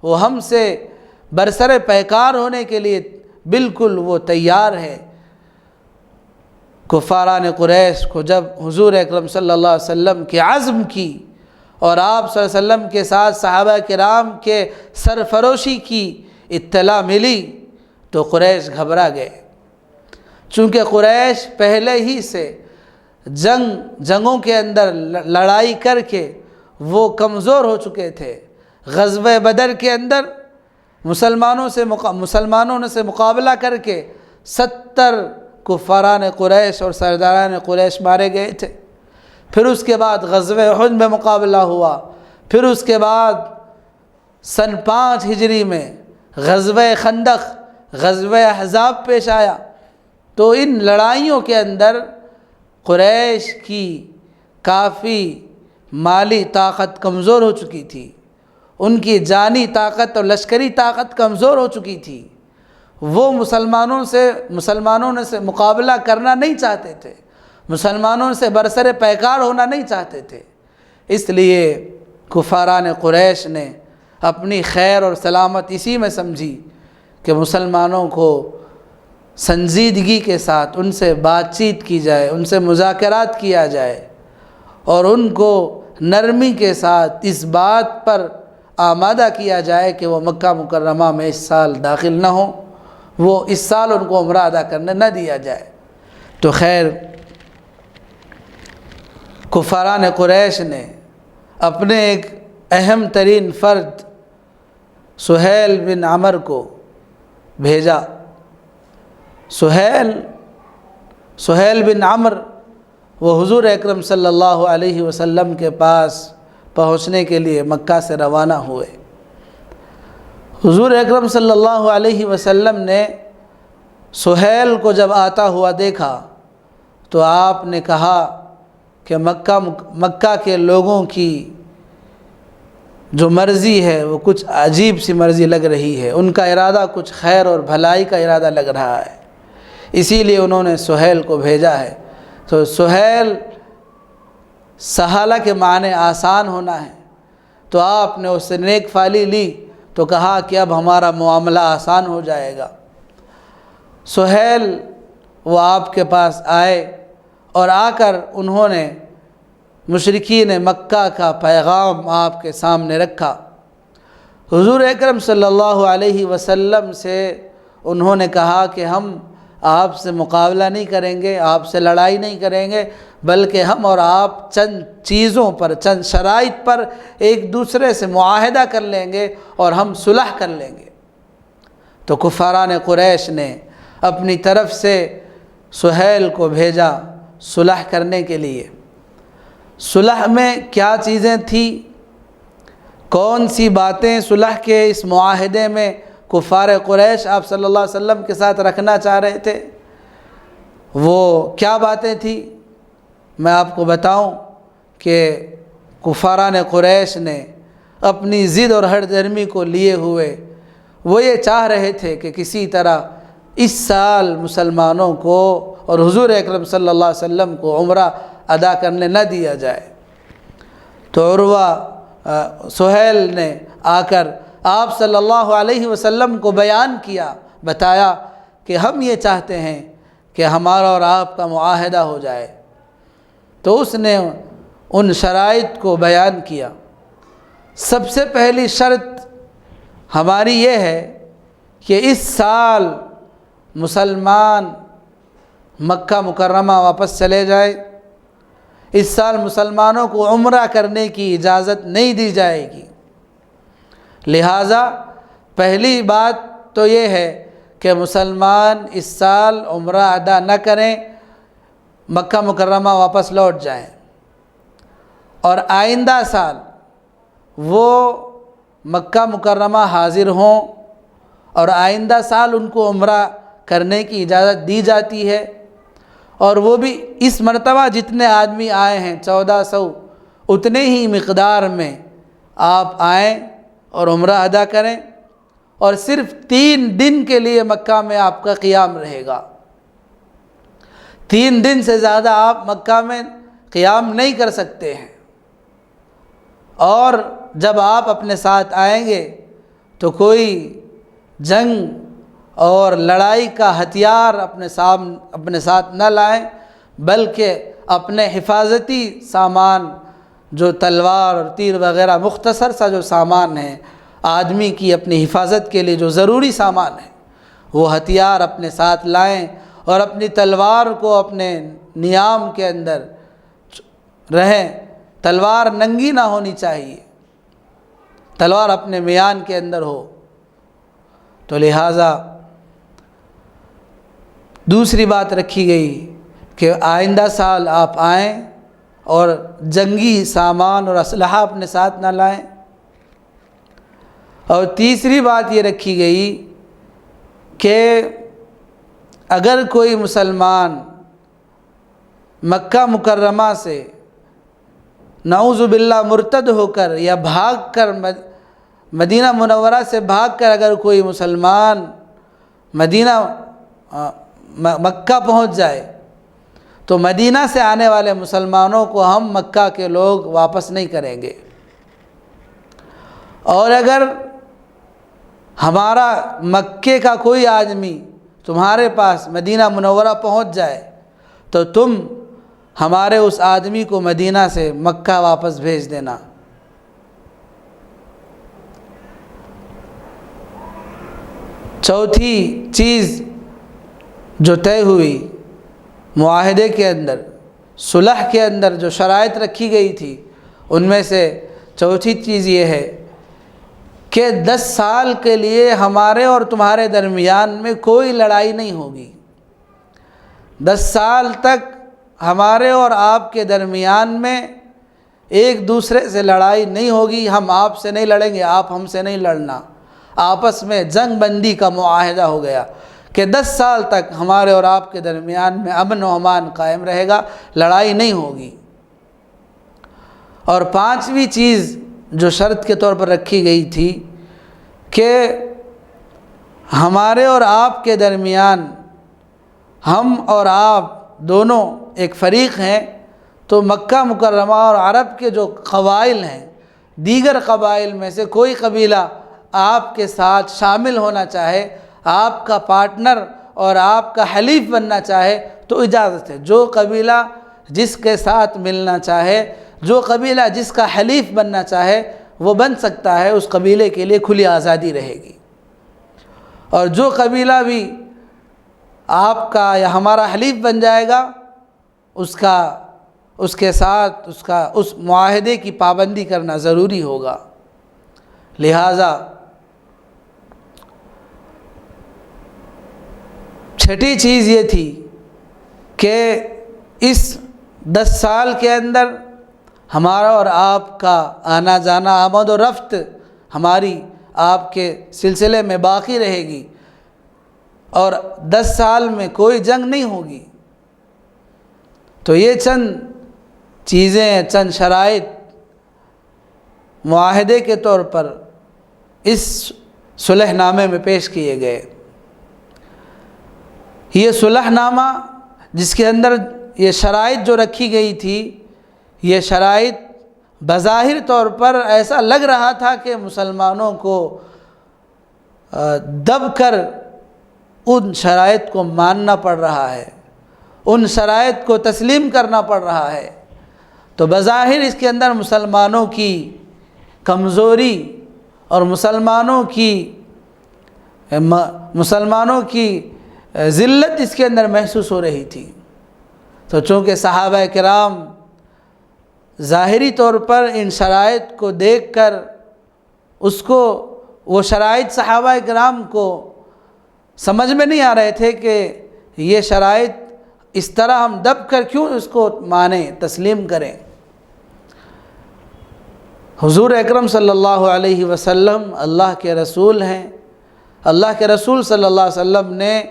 وہ ہم سے برسر پیکار ہونے کے لیے بالکل وہ تیار ہے۔ کفاران قریش کو جب حضور اکرم صلی اللہ علیہ وسلم کے عزم کی اور آپ صلی اللہ علیہ وسلم کے ساتھ صحابہ کرام کے سرفروشی کی اطلاع ملی تو قریش گھبرا گئے، چونکہ قریش پہلے ہی سے جنگوں کے اندر لڑائی کر کے وہ کمزور ہو چکے تھے۔ غزوہ بدر کے اندر مسلمانوں سے مقابلہ کر کے 70 کفاران قریش اور سرداران قریش مارے گئے تھے۔ پھر اس کے بعد غزوہ احد میں مقابلہ ہوا، پھر اس کے بعد سن 5 ہجری میں غزوہ خندق، غزوہ احزاب پیش آیا۔ تو ان لڑائیوں کے اندر قریش کی کافی مالی طاقت کمزور ہو چکی تھی، ان کی جانی طاقت اور لشکری طاقت کمزور ہو چکی تھی، وہ مسلمانوں سے مقابلہ کرنا نہیں چاہتے تھے، مسلمانوں سے برسر پیکار ہونا نہیں چاہتے تھے۔ اس لیے کفاران قریش نے اپنی خیر اور سلامت اسی میں سمجھی کہ مسلمانوں کو سنجیدگی کے ساتھ ان سے بات چیت کی جائے، ان سے مذاکرات کیا جائے، اور ان کو نرمی کے ساتھ اس بات پر آمادہ کیا جائے کہ وہ مکہ مکرمہ میں اس سال داخل نہ ہوں، وہ اس سال ان کو عمرہ ادا کرنے نہ دیا جائے۔ تو خیر کفاران قریش نے اپنے ایک اہم ترین فرد سہیل بن عمر کو بھیجا۔ سہیل بن عمر وہ حضور اکرم صلی اللہ علیہ وسلم کے پاس پہنچنے کے لیے مکہ سے روانہ ہوئے۔ حضور اکرم صلی اللہ علیہ وسلم نے سہیل کو جب آتا ہوا دیکھا تو آپ نے کہا کہ مکہ کے لوگوں کی جو مرضی ہے وہ کچھ عجیب سی مرضی لگ رہی ہے، ان کا ارادہ کچھ خیر اور بھلائی کا ارادہ لگ رہا ہے، اسی لیے انہوں نے سہیل کو بھیجا ہے۔ تو سہیل سہالہ کے معنی آسان ہونا ہے، تو آپ نے اس سے نیک فالی لی تو کہا کہ اب ہمارا معاملہ آسان ہو جائے گا۔ سہیل وہ آپ کے پاس آئے اور آ کر انہوں نے مشرکین مکہ کا پیغام آپ کے سامنے رکھا۔ حضور اکرم صلی اللہ علیہ وسلم سے انہوں نے کہا کہ ہم آپ سے مقابلہ نہیں کریں گے، آپ سے لڑائی نہیں کریں گے، بلکہ ہم اور آپ چند چیزوں پر، چند شرائط پر ایک دوسرے سے معاہدہ کر لیں گے اور ہم صلح کر لیں گے۔ تو کفاران قریش نے اپنی طرف سے سہیل کو بھیجا صلح کرنے کے لیے۔ صلح میں کیا چیزیں تھیں، کون سی باتیں صلح کے اس معاہدے میں کفار قریش آپ صلی اللہ علیہ وسلم کے ساتھ رکھنا چاہ رہے تھے، وہ کیا باتیں تھیں؟ میں آپ کو بتاؤں کہ کفاران قریش نے اپنی ضد اور ہٹ درمی کو لیے ہوئے وہ یہ چاہ رہے تھے کہ کسی طرح اس سال مسلمانوں کو اور حضور اکرم صلی اللہ علیہ وسلم کو عمرہ ادا کرنے نہ دیا جائے۔ تو سہیل نے آ کر آپ صلی اللہ علیہ وسلم کو بیان کیا، بتایا کہ ہم یہ چاہتے ہیں کہ ہمارا اور آپ کا معاہدہ ہو جائے۔ تو اس نے ان شرائط کو بیان کیا۔ سب سے پہلی شرط ہماری یہ ہے کہ اس سال مسلمان مکہ مکرمہ واپس چلے جائے، اس سال مسلمانوں کو عمرہ کرنے کی اجازت نہیں دی جائے گی۔ لہٰذا پہلی بات تو یہ ہے کہ مسلمان اس سال عمرہ ادا نہ کریں، مکہ مکرمہ واپس لوٹ جائیں، اور آئندہ سال وہ مکہ مکرمہ حاضر ہوں، اور آئندہ سال ان کو عمرہ کرنے کی اجازت دی جاتی ہے، اور وہ بھی اس مرتبہ جتنے آدمی آئے ہیں 1400 اتنے ہی مقدار میں آپ آئیں اور عمرہ ادا کریں، اور صرف 3 دن کے لیے مکہ میں آپ کا قیام رہے گا۔ 3 دن سے زیادہ آپ مکہ میں قیام نہیں کر سکتے ہیں، اور جب آپ اپنے ساتھ آئیں گے تو کوئی جنگ اور لڑائی کا ہتھیار اپنے ساتھ نہ لائیں، بلکہ اپنے حفاظتی سامان جو تلوار اور تیر وغیرہ مختصر سا جو سامان ہے آدمی کی اپنی حفاظت کے لیے جو ضروری سامان ہے وہ ہتھیار اپنے ساتھ لائیں، اور اپنی تلوار کو اپنے نیام کے اندر رہیں، تلوار ننگی نہ ہونی چاہیے، تلوار اپنے میان کے اندر ہو۔ تو لہٰذا دوسری بات رکھی گئی کہ آئندہ سال آپ آئیں اور جنگی سامان اور اسلحہ اپنے ساتھ نہ لائیں۔ اور تیسری بات یہ رکھی گئی کہ اگر کوئی مسلمان مکہ مکرمہ سے نعوذ باللہ مرتد ہو کر یا بھاگ کر مدینہ منورہ سے بھاگ کر اگر کوئی مسلمان مکہ پہنچ جائے تو مدینہ سے آنے والے مسلمانوں کو ہم مکہ کے لوگ واپس نہیں کریں گے، اور اگر ہمارا مکے کا کوئی آدمی تمہارے پاس مدینہ منورہ پہنچ جائے تو تم ہمارے اس آدمی کو مدینہ سے مکہ واپس بھیج دینا۔ چوتھی چیز جو طے ہوئی معاہدے کے اندر، صلح کے اندر جو شرائط رکھی گئی تھی، ان میں سے چوتھی چیز یہ ہے کہ 10 سال کے لیے ہمارے اور تمہارے درمیان میں کوئی لڑائی نہیں ہوگی۔ 10 سال تک ہمارے اور آپ کے درمیان میں ایک دوسرے سے لڑائی نہیں ہوگی، ہم آپ سے نہیں لڑیں گے، آپ ہم سے نہیں لڑنا۔ آپس میں جنگ بندی کا معاہدہ ہو گیا کہ 10 سال تک ہمارے اور آپ کے درمیان میں امن و امان قائم رہے گا، لڑائی نہیں ہوگی۔ اور 5ویں چیز جو شرط کے طور پر رکھی گئی تھی کہ ہمارے اور آپ کے درمیان، ہم اور آپ دونوں ایک فریق ہیں، تو مکہ مکرمہ اور عرب کے جو قبائل ہیں، دیگر قبائل میں سے کوئی قبیلہ آپ کے ساتھ شامل ہونا چاہے، آپ کا پارٹنر اور آپ کا حلیف بننا چاہے تو اجازت ہے۔ جو قبیلہ جس کے ساتھ ملنا چاہے، جو قبیلہ جس کا حلیف بننا چاہے وہ بن سکتا ہے، اس قبیلے کے لیے کھلی آزادی رہے گی۔ اور جو قبیلہ بھی آپ کا یا ہمارا حلیف بن جائے گا، اس کے ساتھ اس معاہدے کی پابندی کرنا ضروری ہوگا۔ لہٰذا چھٹی چیز یہ تھی کہ اس 10 سال کے اندر ہمارا اور آپ کا آنا جانا، آمد و رفت ہماری آپ کے سلسلے میں باقی رہے گی، اور 10 سال میں کوئی جنگ نہیں ہوگی۔ تو یہ چند چیزیں، چند شرائط معاہدے کے طور پر اس صلح نامے میں پیش کیے گئے۔ یہ صلح نامہ جس کے اندر یہ شرائط جو رکھی گئی تھی، یہ شرائط بظاہر طور پر ایسا لگ رہا تھا کہ مسلمانوں کو دب کر ان شرائط کو ماننا پڑ رہا ہے، ان شرائط کو تسلیم کرنا پڑ رہا ہے۔ تو بظاہر اس کے اندر مسلمانوں کی کمزوری اور مسلمانوں کی ذلت اس کے اندر محسوس ہو رہی تھی۔ تو چونکہ صحابہ کرام ظاہری طور پر ان شرائط کو دیکھ کر وہ شرائط صحابہ کرام کو سمجھ میں نہیں آ رہے تھے کہ یہ شرائط اس طرح ہم دب کر کیوں اس کو مانیں، تسلیم کریں۔ حضور اکرم صلی اللہ علیہ وسلم اللہ کے رسول ہیں، اللہ کے رسول صلی اللہ علیہ وسلم نے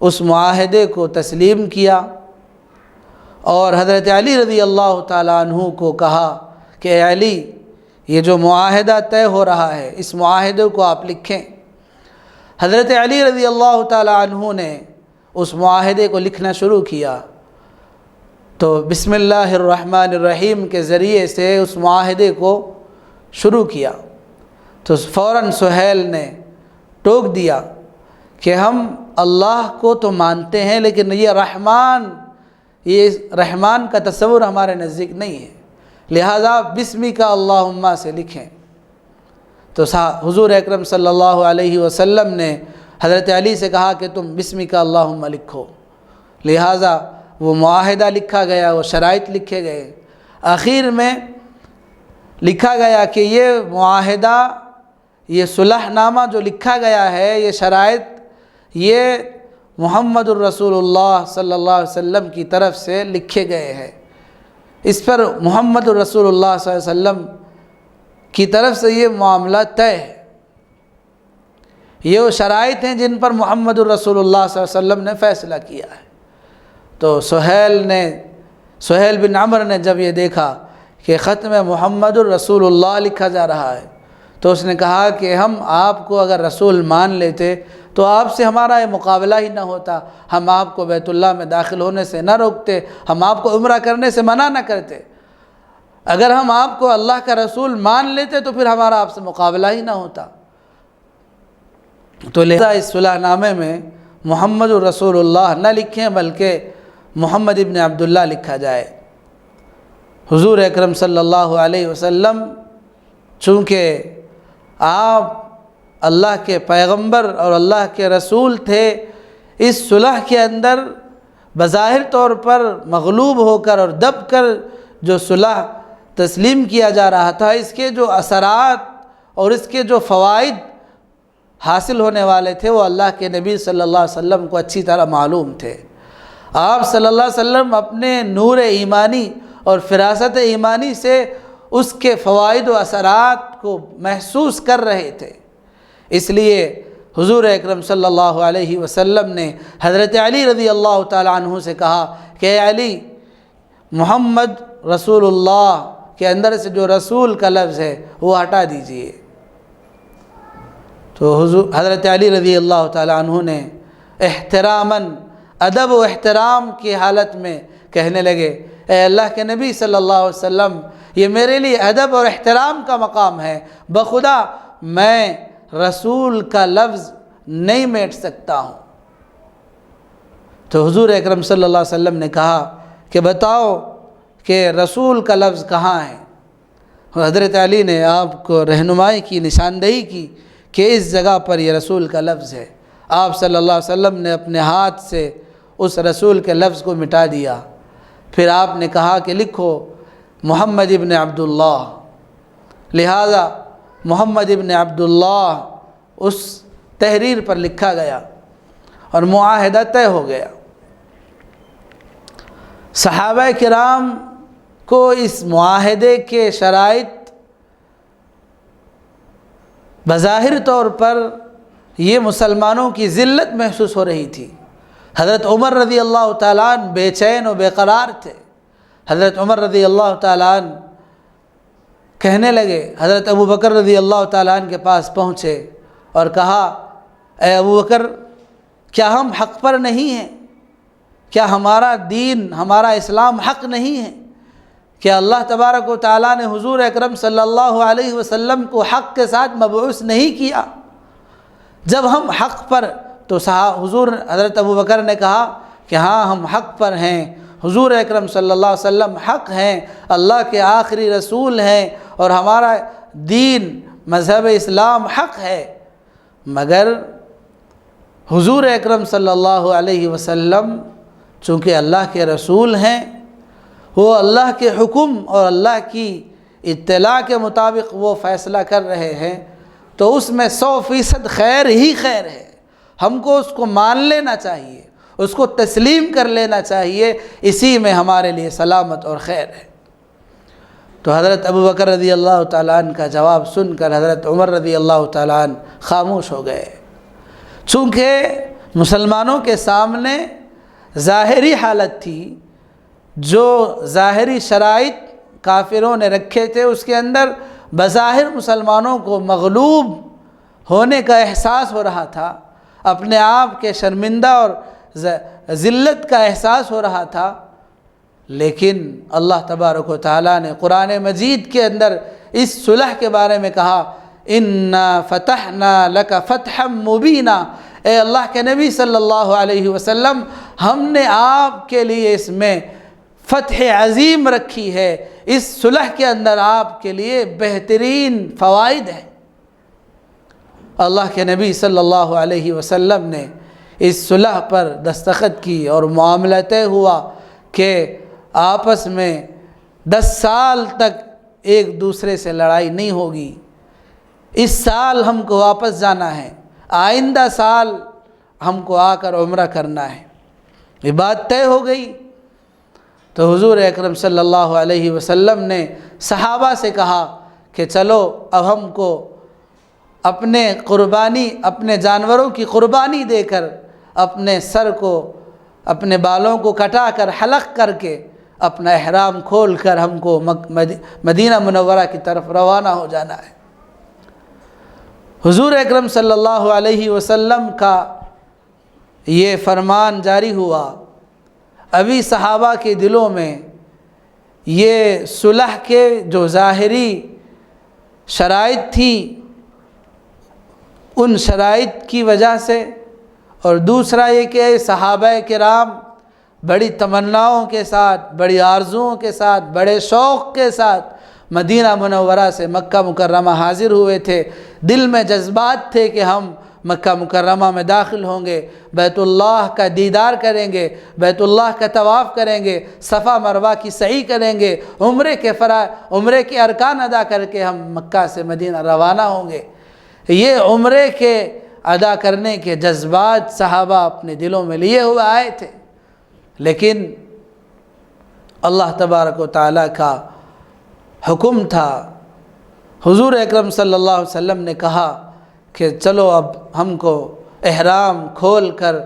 اس معاہدے کو تسلیم کیا، اور حضرت علی رضی اللہ تعالیٰ عنہ کو کہا کہ اے علی، یہ جو معاہدہ طے ہو رہا ہے اس معاہدے کو آپ لکھیں۔ حضرت علی رضی اللہ تعالیٰ عنہ نے اس معاہدے کو لکھنا شروع کیا، تو بسم اللہ الرحمن الرحیم کے ذریعے سے اس معاہدے کو شروع کیا۔ تو فوراً سہیل نے ٹوک دیا کہ ہم اللہ کو تو مانتے ہیں، لیکن یہ رحمان کا تصور ہمارے نزدیک نہیں ہے، لہٰذا بسمک اللہم سے لکھیں۔ تو حضور اکرم صلی اللہ علیہ وسلم نے حضرت علی سے کہا کہ تم بسمک اللہم لکھو، لہٰذا وہ معاہدہ لکھا گیا، وہ شرائط لکھے گئے۔ آخر میں لکھا گیا کہ یہ معاہدہ، یہ صلح نامہ جو لکھا گیا ہے، یہ شرائط، یہ محمد الرسول اللہ صلی اللہ علیہ وسلم کی طرف سے لکھے گئے ہیں۔ اس پر محمد الرسول اللہ صلی اللہ علیہ وسلم کی طرف سے یہ معاملہ طے ہے۔ یہ وہ شرائط ہیں جن پر محمد الرسول اللہ صلی اللہ علیہ وسلم نے فیصلہ کیا ہے۔ تو سہیل بن عمر نے جب یہ دیکھا کہ ختم محمد الرسول اللہ لکھا جا رہا ہے تو اس نے کہا کہ ہم آپ کو اگر رسول مان لیتے تو آپ سے ہمارا یہ مقابلہ ہی نہ ہوتا، ہم آپ کو بیت اللہ میں داخل ہونے سے نہ روکتے، ہم آپ کو عمرہ کرنے سے منع نہ کرتے۔ اگر ہم آپ کو اللہ کا رسول مان لیتے تو پھر ہمارا آپ سے مقابلہ ہی نہ ہوتا۔ تو لہذا اس صلح نامے میں محمد الرسول اللہ نہ لکھیں بلکہ محمد ابن عبداللہ لکھا جائے۔ حضور اکرم صلی اللہ علیہ وسلم چونکہ آپ اللہ کے پیغمبر اور اللہ کے رسول تھے، اس صلح کے اندر بظاہر طور پر مغلوب ہو کر اور دب کر جو صلح تسلیم کیا جا رہا تھا، اس کے جو اثرات اور اس کے جو فوائد حاصل ہونے والے تھے وہ اللہ کے نبی صلی اللہ علیہ وسلم کو اچھی طرح معلوم تھے۔ آپ صلی اللہ علیہ وسلم اپنے نور ایمانی اور فراست ایمانی سے اس کے فوائد و اثرات کو محسوس کر رہے تھے۔ اس لیے حضور اکرم صلی اللہ علیہ وسلم نے حضرت علی رضی اللہ تعالیٰ عنہ سے کہا کہ اے علی، محمد رسول اللہ کے اندر سے جو رسول کا لفظ ہے وہ ہٹا دیجئے۔ تو حضرت علی رضی اللہ تعالیٰ عنہ نے احتراماً، ادب و احترام کی حالت میں کہنے لگے، اے اللہ کے نبی صلی اللہ علیہ وسلم، یہ میرے لیے ادب اور احترام کا مقام ہے، بخدا میں رسول کا لفظ نہیں میٹ سکتا ہوں۔ تو حضور اکرم صلی اللہ علیہ وسلم نے کہا کہ بتاؤ کہ رسول کا لفظ کہاں ہے؟ حضرت علی نے آپ کو رہنمائی کی، نشاندہی کی کہ اس جگہ پر یہ رسول کا لفظ ہے۔ آپ صلی اللہ علیہ وسلم نے اپنے ہاتھ سے اس رسول کے لفظ کو مٹا دیا۔ پھر آپ نے کہا کہ لکھو محمد ابن عبداللہ، لہذا محمد ابن عبداللہ اس تحریر پر لکھا گیا اور معاہدہ طے ہو گیا۔ صحابہ کرام کو اس معاہدے کے شرائط بظاہر طور پر یہ مسلمانوں کی ذلت محسوس ہو رہی تھی۔ حضرت عمر رضی اللہ تعالیٰ عنہ بے چین و بے قرار تھے۔ حضرت عمر رضی اللہ تعالیٰ عنہ کہنے لگے، حضرت ابو بکر رضی اللہ تعالیٰ عنہ کے پاس پہنچے اور کہا، اے ابو بکر، کیا ہم حق پر نہیں ہیں؟ کیا ہمارا دین، ہمارا اسلام حق نہیں ہے؟ کیا اللہ تبارک و تعالیٰ نے حضور اکرم صلی اللہ علیہ وسلم کو حق کے ساتھ مبعوث نہیں کیا؟ جب ہم حق پر، تو حضور حضرت ابو بکر نے کہا کہ ہاں ہم حق پر ہیں، حضور اکرم صلی اللہ علیہ وسلم حق ہیں، اللہ کے آخری رسول ہیں اور ہمارا دین مذہب اسلام حق ہے، مگر حضور اکرم صلی اللہ علیہ وسلم چونکہ اللہ کے رسول ہیں، وہ اللہ کے حکم اور اللہ کی اطلاع کے مطابق وہ فیصلہ کر رہے ہیں، تو اس میں 100% خیر ہی خیر ہے۔ ہم کو اس کو مان لینا چاہیے، اس کو تسلیم کر لینا چاہیے، اسی میں ہمارے لیے سلامت اور خیر ہے۔ تو حضرت ابو بکر رضی اللہ تعالیٰ عنہ کا جواب سن کر حضرت عمر رضی اللہ تعالیٰ عنہ خاموش ہو گئے۔ چونکہ مسلمانوں کے سامنے ظاہری حالت تھی، جو ظاہری شرائط کافروں نے رکھے تھے، اس کے اندر بظاہر مسلمانوں کو مغلوب ہونے کا احساس ہو رہا تھا، اپنے آپ کے شرمندہ اور ذلت کا احساس ہو رہا تھا، لیکن اللہ تبارک و تعالیٰ نے قرآن مجید کے اندر اس صلح کے بارے میں کہا، اِنَّا فَتَحْنَا لَكَ فَتْحًا مُبِينًا، اے اللہ کے نبی صلی اللہ علیہ وسلم، ہم نے آپ کے لیے اس میں فتح عظیم رکھی ہے، اس صلح کے اندر آپ کے لیے بہترین فوائد ہیں۔ اللہ کے نبی صلی اللہ علیہ وسلم نے اس صلح پر دستخط کی اور معاملہ طے ہوا کہ آپس میں 10 سال تک ایک دوسرے سے لڑائی نہیں ہوگی۔ اس سال ہم کو واپس جانا ہے، آئندہ سال ہم کو آ کر عمرہ کرنا ہے۔ یہ بات طے ہو گئی تو حضور اکرم صلی اللہ علیہ وسلم نے صحابہ سے کہا کہ چلو اب ہم کو اپنے قربانی، اپنے جانوروں کی قربانی دے کر، اپنے سر کو، اپنے بالوں کو کٹا کر، حلق کر کے، اپنا احرام کھول کر ہم کو مدینہ منورہ کی طرف روانہ ہو جانا ہے۔ حضور اکرم صلی اللہ علیہ وسلم کا یہ فرمان جاری ہوا، ابھی صحابہ کے دلوں میں یہ صلح کے جو ظاہری شرائط تھی ان شرائط کی وجہ سے، اور دوسرا یہ کہ صحابہ کرام بڑی تمناؤں کے ساتھ، بڑی آرزوؤں کے ساتھ، بڑے شوق کے ساتھ مدینہ منورہ سے مکہ مکرمہ حاضر ہوئے تھے، دل میں جذبات تھے کہ ہم مکہ مکرمہ میں داخل ہوں گے، بیت اللہ کا دیدار کریں گے، بیت اللہ کا طواف کریں گے، صفا مروہ کی سعی کریں گے، عمرے کے ارکان ادا کر کے ہم مکہ سے مدینہ روانہ ہوں گے۔ یہ عمرے کے ادا کرنے کے جذبات صحابہ اپنے دلوں میں لیے ہوئے آئے تھے، لیکن اللہ تبارک و تعالیٰ کا حکم تھا، حضور اکرم صلی اللہ علیہ وسلم نے کہا کہ چلو اب ہم کو احرام کھول کر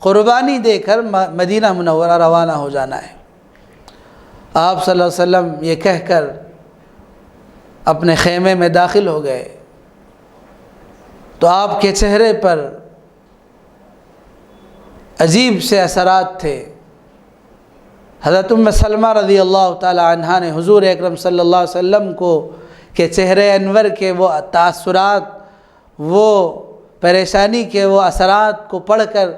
قربانی دے کر مدینہ منورہ روانہ ہو جانا ہے۔ آپ صلی اللہ علیہ وسلم یہ کہہ کر اپنے خیمے میں داخل ہو گئے تو آپ کے چہرے پر عجیب سے اثرات تھے۔ حضرت ام سلمہ رضی اللہ تعالی عنہا نے حضور اکرم صلی اللہ علیہ وسلم کو کہ چہرے انور کے وہ تاثرات، وہ پریشانی کے وہ اثرات کو پڑھ کر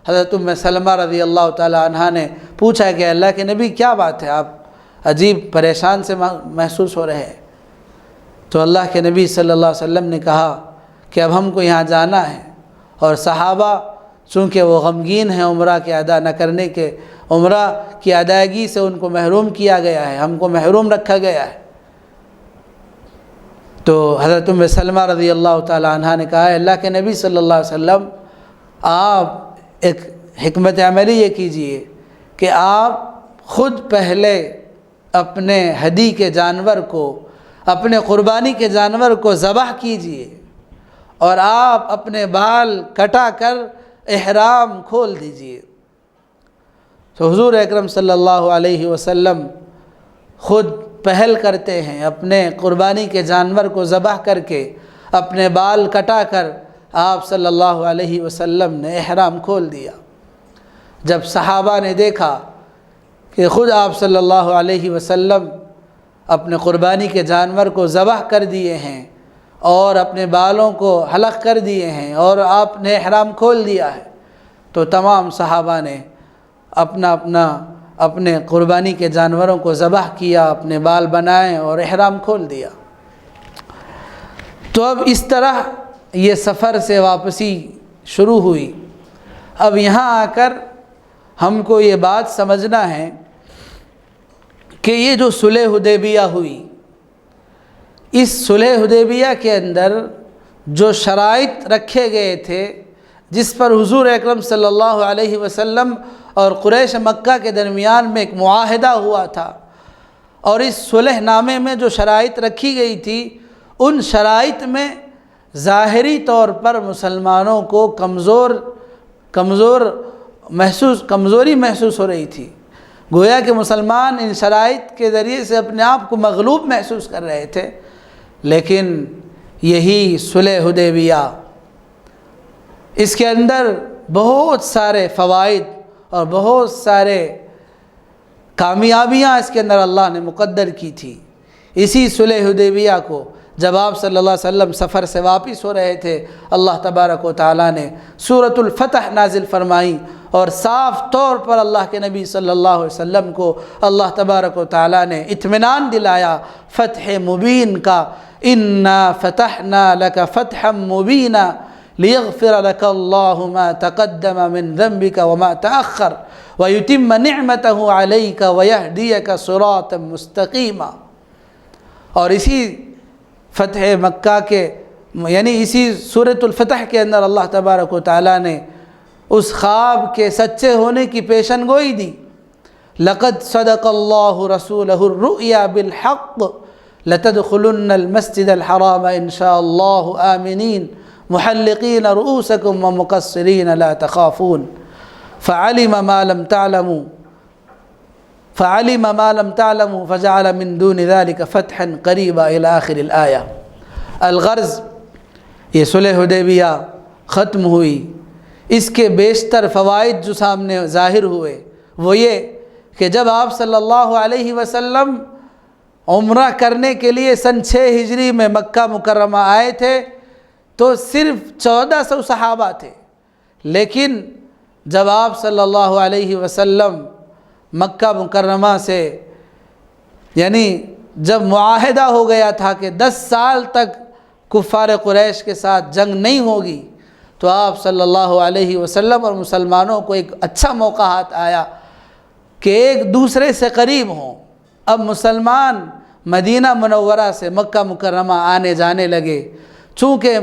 حضرت ام سلمہ رضی اللہ تعالی عنہا نے پوچھا کہ اللہ کے نبی کیا بات ہے، آپ عجیب پریشان سے محسوس ہو رہے ہیں؟ تو اللہ کے نبی صلی اللہ علیہ وسلم نے کہا کہ اب ہم کو یہاں جانا ہے، اور صحابہ چونکہ وہ غمگین ہیں عمرہ کے ادا نہ کرنے کے، عمرہ کی ادائیگی سے ان کو محروم کیا گیا ہے، ہم کو محروم رکھا گیا ہے۔ تو حضرت ام سلمہ رضی اللہ تعالی عنہ نے کہا اللہ کے نبی صلی اللہ علیہ وسلم آپ ایک حکمت عملی یہ کیجئے کہ آپ خود پہلے اپنے ہدی کے جانور کو، اپنے قربانی کے جانور کو ذبح کیجئے، اور آپ اپنے بال کٹا کر احرام کھول دیجئے۔ تو حضور اکرم صلی اللہ علیہ وسلم خود پہل کرتے ہیں، اپنے قربانی کے جانور کو ذبح کر کے، اپنے بال کٹا کر آپ صلی اللہ علیہ وسلم نے احرام کھول دیا۔ جب صحابہ نے دیکھا کہ خود آپ صلی اللہ علیہ وسلم اپنے قربانی کے جانور کو ذبح کر دیے ہیں اور اپنے بالوں کو حلق کر دیے ہیں اور آپ نے احرام کھول دیا ہے، تو تمام صحابہ نے اپنے قربانی کے جانوروں کو ذبح کیا، اپنے بال بنائے اور احرام کھول دیا۔ تو اب اس طرح یہ سفر سے واپسی شروع ہوئی۔ اب یہاں آ کر ہم کو یہ بات سمجھنا ہے کہ یہ جو صلح حدیبیہ ہوئی، اس صلح حدیبیہ کے اندر جو شرائط رکھے گئے تھے، جس پر حضور اکرم صلی اللہ علیہ وسلم اور قریش مکہ کے درمیان میں ایک معاہدہ ہوا تھا، اور اس صلح نامے میں جو شرائط رکھی گئی تھی، ان شرائط میں ظاہری طور پر مسلمانوں کو کمزوری محسوس ہو رہی تھی، گویا کہ مسلمان ان شرائط کے ذریعے سے اپنے آپ کو مغلوب محسوس کر رہے تھے۔ لیکن یہی صلح حدیبیہ، اس کے اندر بہت سارے فوائد اور بہت سارے کامیابیاں اس کے اندر اللہ نے مقدر کی تھی۔ اسی صلح حدیبیہ کو جب آپ صلی اللہ علیہ وسلم سفر سے واپس ہو رہے تھے، اللہ تبارک و تعالیٰ نے سورۃ الفتح نازل فرمائی، اور صاف طور پر اللہ کے نبی صلی اللہ علیہ وسلم کو اللہ تبارک و تعالیٰ نے اطمینان دلایا فتح مبین کا، انا فتحنا لک فتحا مبینا لیغفر لک اللہ ما تقدم من ذنبک وما تأخر ویتم نعمتہ علیک ویہدیک صراطا مستقیما۔ اور اسی فتح مکہ کے یعنی اسی سورۃ الفتح کے اندر اللہ تبارک و تعالیٰ نے اس خواب کے سچے ہونے کی پیشن گوئی دی، لقد صدق اللہ رسولہ الرؤیا بالحق لتدخلن المسجد الحرام ان شاء اللہ آمنین محلقین رؤوسکم ومقصرین لا تخافون فعلم ما لم تعلموا فجعل من دون ذلك فتحا قریبا الى آخر الآیہ۔ الغرض یہ صلح حدیبیہ ختم ہوئی، اس کے بیشتر فوائد جو سامنے ظاہر ہوئے وہ یہ کہ جب آپ صلی اللہ علیہ وسلم عمرہ کرنے کے لیے سن 6 ہجری میں مکہ مکرمہ آئے تھے تو صرف 1400 صحابہ تھے، لیکن جب آپ صلی اللہ علیہ وسلم مکہ مکرمہ سے یعنی جب معاہدہ ہو گیا تھا کہ 10 سال تک کفار قریش کے ساتھ جنگ نہیں ہوگی، تو آپ صلی اللہ علیہ وسلم اور مسلمانوں کو ایک اچھا موقع ہاتھ آیا کہ ایک دوسرے سے قریب ہوں۔ اب مسلمان مدینہ منورہ سے مکہ مکرمہ آنے جانے لگے، چونکہ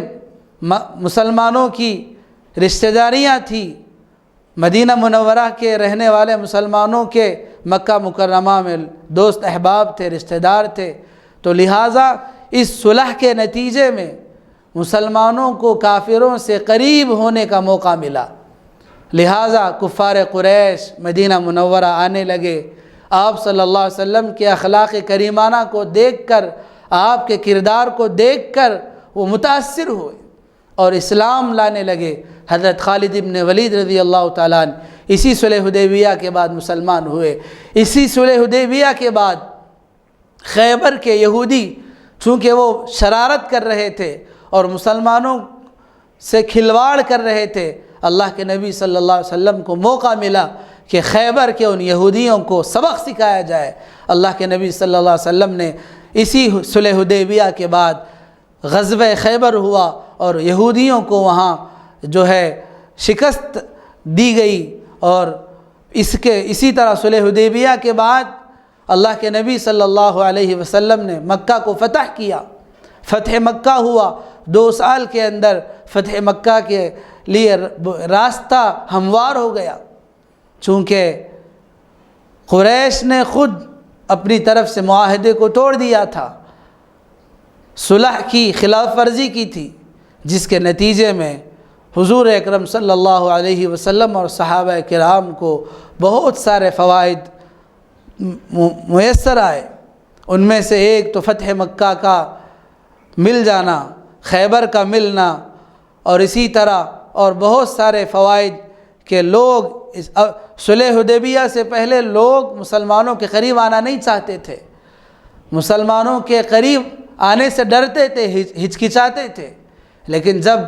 مسلمانوں کی رشتہ داریاں تھیں، مدینہ منورہ کے رہنے والے مسلمانوں کے مکہ مکرمہ میں دوست احباب تھے، رشتہ دار تھے، تو لہٰذا اس صلح کے نتیجے میں مسلمانوں کو کافروں سے قریب ہونے کا موقع ملا، لہٰذا کفار قریش مدینہ منورہ آنے لگے۔ آپ صلی اللہ علیہ وسلم کے اخلاق کریمانہ کو دیکھ کر، آپ کے کردار کو دیکھ کر وہ متاثر ہوئے اور اسلام لانے لگے۔ حضرت خالد بن ولید رضی اللہ تعالیٰ عنہ اسی صلح حدیبیہ کے بعد مسلمان ہوئے۔ اسی صلح حدیبیہ کے بعد خیبر کے یہودی چونکہ وہ شرارت کر رہے تھے اور مسلمانوں سے کھلواڑ کر رہے تھے، اللہ کے نبی صلی اللہ علیہ وسلم کو موقع ملا کہ خیبر کے ان یہودیوں کو سبق سکھایا جائے۔ اللہ کے نبی صلی اللہ علیہ وسلم نے اسی صلح حدیبیہ کے بعد غزوہ خیبر ہوا اور یہودیوں کو وہاں جو ہے شکست دی گئی، اور اسی طرح صلح حدیبیہ کے بعد اللہ کے نبی صلی اللہ علیہ وسلم نے مکہ کو فتح کیا، فتح مکہ ہوا۔ 2 سال کے اندر فتح مکہ کے لیے راستہ ہموار ہو گیا، چونکہ قریش نے خود اپنی طرف سے معاہدے کو توڑ دیا تھا، صلح کی خلاف ورزی کی تھی، جس کے نتیجے میں حضور اکرم صلی اللہ علیہ وسلم اور صحابہ کرام کو بہت سارے فوائد میسر آئے۔ ان میں سے ایک تو فتح مکہ کا مل جانا، خیبر کا ملنا، اور اسی طرح اور بہت سارے فوائد کہ لوگ صلح حدیبیہ سے پہلے لوگ مسلمانوں کے قریب آنا نہیں چاہتے تھے، مسلمانوں کے قریب آنے سے ڈرتے تھے، ہچکچاتے تھے، لیکن جب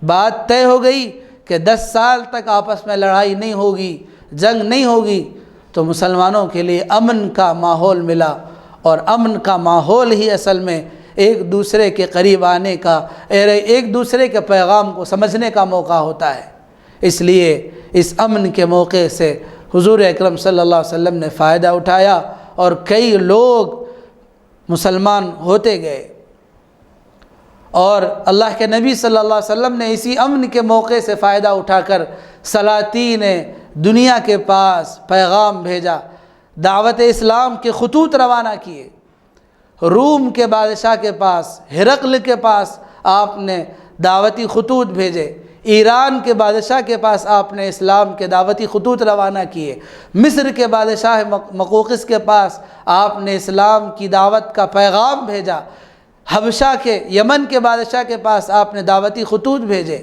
بات طے ہو گئی کہ 10 سال تک آپس میں لڑائی نہیں ہوگی، جنگ نہیں ہوگی، تو مسلمانوں کے لیے امن کا ماحول ملا، اور امن کا ماحول ہی اصل میں ایک دوسرے کے قریب آنے کا، ایک دوسرے کے پیغام کو سمجھنے کا موقع ہوتا ہے۔ اس لیے اس امن کے موقع سے حضور اکرم صلی اللہ علیہ وسلم نے فائدہ اٹھایا اور کئی لوگ مسلمان ہوتے گئے، اور اللہ کے نبی صلی اللہ علیہ وسلم نے اسی امن کے موقع سے فائدہ اٹھا کر سلاطین دنیا کے پاس پیغام بھیجا، دعوت اسلام کے خطوط روانہ کیے۔ روم کے بادشاہ کے پاس، ہرقل کے پاس آپ نے دعوتی خطوط بھیجے، ایران کے بادشاہ کے پاس آپ نے اسلام کے دعوتی خطوط روانہ کیے، مصر کے بادشاہ مقوقس کے پاس آپ نے اسلام کی دعوت کا پیغام بھیجا، حبشہ کے یمن کے بادشاہ کے پاس آپ نے دعوتی خطوط بھیجے،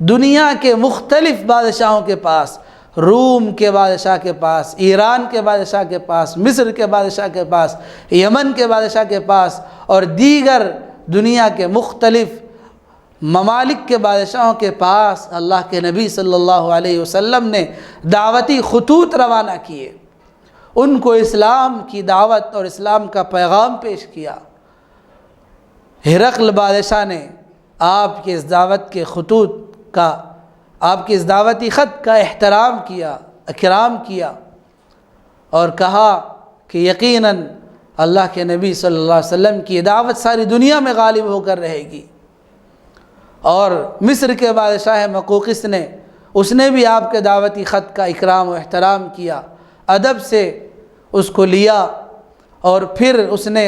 دنیا کے مختلف بادشاہوں کے پاس، روم کے بادشاہ کے پاس، ایران کے بادشاہ کے پاس، مصر کے بادشاہ کے پاس، یمن کے بادشاہ کے پاس، اور دیگر دنیا کے مختلف ممالک کے بادشاہوں کے پاس اللہ کے نبی صلی اللہ علیہ وسلم نے دعوتی خطوط روانہ کیے، ان کو اسلام کی دعوت اور اسلام کا پیغام پیش کیا۔ ہرقل بادشاہ نے آپ کے اس دعوت کے خطوط کا، آپ کے اس دعوتی خط کا احترام کیا، اکرام کیا، اور کہا کہ یقیناً اللہ کے نبی صلی اللہ علیہ وسلم کی دعوت ساری دنیا میں غالب ہو کر رہے گی۔ اور مصر کے بادشاہ مقوقس نے، اس نے بھی آپ کے دعوتی خط کا اکرام و احترام کیا، ادب سے اس کو لیا، اور پھر اس نے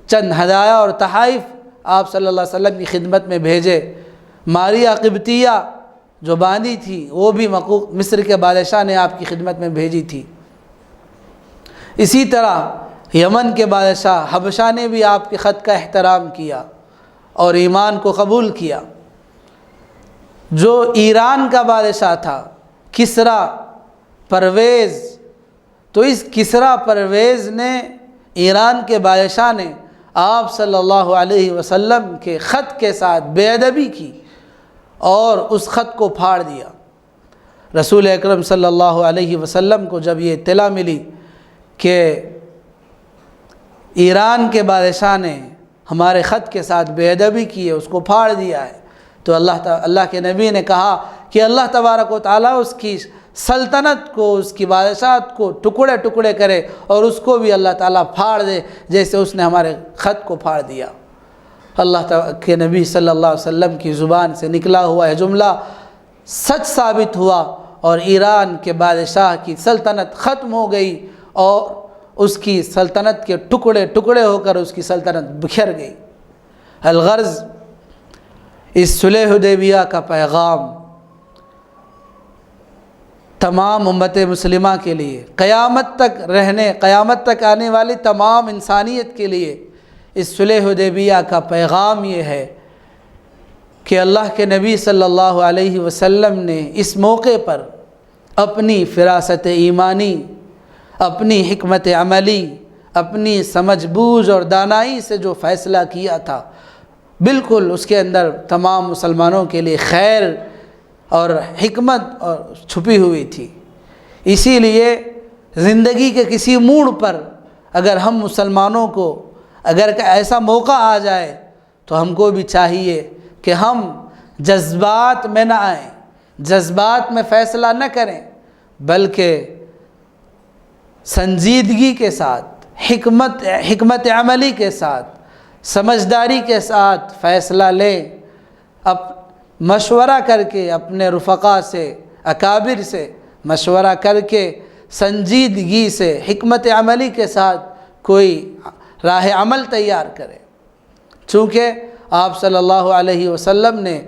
چند ہدایہ اور تحائف آپ صلی اللہ علیہ وسلم کی خدمت میں بھیجے۔ ماریہ قبطیہ جو باندھی تھی وہ بھی مصر کے بادشاہ نے آپ کی خدمت میں بھیجی تھی۔ اسی طرح یمن کے بادشاہ حبشہ نے بھی آپ کے خط کا احترام کیا اور ایمان کو قبول کیا۔ جو ایران کا بادشاہ تھا کسریٰ پرویز، تو اس کسریٰ پرویز نے، ایران کے بادشاہ نے آپ صلی اللہ علیہ وسلم کے خط کے ساتھ بے ادبی کی اور اس خط کو پھاڑ دیا۔ رسول اکرم صلی اللہ علیہ وسلم کو جب یہ اطلاع ملی کہ ایران کے بادشاہ نے ہمارے خط کے ساتھ بے ادبی کی ہے، اس کو پھاڑ دیا ہے، تو اللہ کے نبی نے کہا کہ اللہ تبارک و تعالیٰ اس کی سلطنت کو، اس کی بادشاہت کو ٹکڑے ٹکڑے کرے اور اس کو بھی اللہ تعالیٰ پھاڑ دے جیسے اس نے ہمارے خط کو پھاڑ دیا۔ اللہ کے نبی صلی اللہ علیہ وسلم کی زبان سے نکلا ہوا یہ جملہ سچ ثابت ہوا اور ایران کے بادشاہ کی سلطنت ختم ہو گئی اور اس کی سلطنت کے ٹکڑے ٹکڑے ہو کر اس کی سلطنت بکھر گئی۔ الغرض، اس صلح حدیبیہ کا پیغام تمام امت مسلمہ کے لیے، قیامت تک آنے والی تمام انسانیت کے لیے اس صلح حدیبیہ کا پیغام یہ ہے کہ اللہ کے نبی صلی اللہ علیہ وسلم نے اس موقع پر اپنی فراست ایمانی، اپنی حکمت عملی، اپنی سمجھ بوجھ اور دانائی سے جو فیصلہ کیا تھا، بالکل اس کے اندر تمام مسلمانوں کے لیے خیر اور حکمت اور چھپی ہوئی تھی۔ اسی لیے زندگی کے کسی موڑ پر اگر ہم مسلمانوں کو اگر ایسا موقع آ جائے تو ہم کو بھی چاہیے کہ ہم جذبات میں نہ آئیں، جذبات میں فیصلہ نہ کریں، بلکہ سنجیدگی کے ساتھ، حکمت عملی کے ساتھ، سمجھداری کے ساتھ فیصلہ لیں، مشورہ کر کے اپنے رفقا سے، اکابر سے مشورہ کر کے سنجیدگی سے، حکمت عملی کے ساتھ کوئی راہ عمل تیار کرے۔ چونکہ آپ صلی اللہ علیہ وسلم نے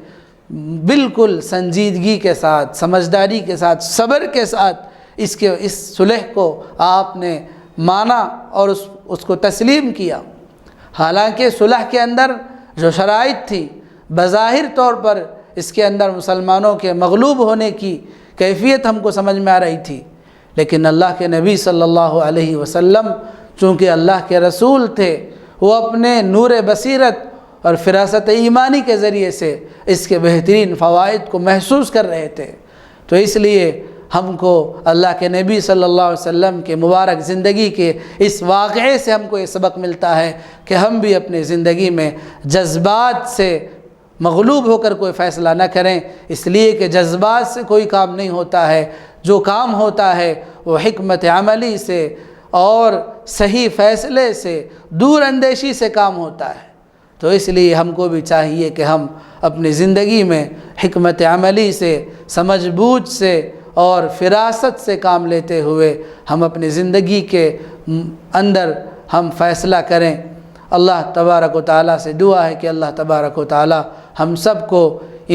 بالکل سنجیدگی کے ساتھ، سمجھداری کے ساتھ، صبر کے ساتھ اس صلح کو آپ نے مانا اور اس کو تسلیم کیا۔ حالانکہ صلح کے اندر جو شرائط تھی بظاہر طور پر اس کے اندر مسلمانوں کے مغلوب ہونے کی کیفیت ہم کو سمجھ میں آ رہی تھی، لیکن اللہ کے نبی صلی اللہ علیہ وسلم چونکہ اللہ کے رسول تھے، وہ اپنے نور بصیرت اور فراست ایمانی کے ذریعے سے اس کے بہترین فوائد کو محسوس کر رہے تھے۔ تو اس لیے ہم کو اللہ کے نبی صلی اللہ علیہ وسلم کے مبارک زندگی کے اس واقعے سے ہم کو یہ سبق ملتا ہے کہ ہم بھی اپنی زندگی میں جذبات سے مغلوب ہو کر کوئی فیصلہ نہ کریں، اس لیے کہ جذبات سے کوئی کام نہیں ہوتا ہے، جو کام ہوتا ہے وہ حکمت عملی سے اور صحیح فیصلے سے، دور اندیشی سے کام ہوتا ہے۔ تو اس لیے ہم کو بھی چاہیے کہ ہم اپنی زندگی میں حکمت عملی سے، سمجھ بوجھ سے اور فراست سے کام لیتے ہوئے ہم اپنی زندگی کے اندر ہم فیصلہ کریں۔ اللہ تبارک و تعالیٰ سے دعا ہے کہ اللہ تبارک و تعالیٰ ہم سب کو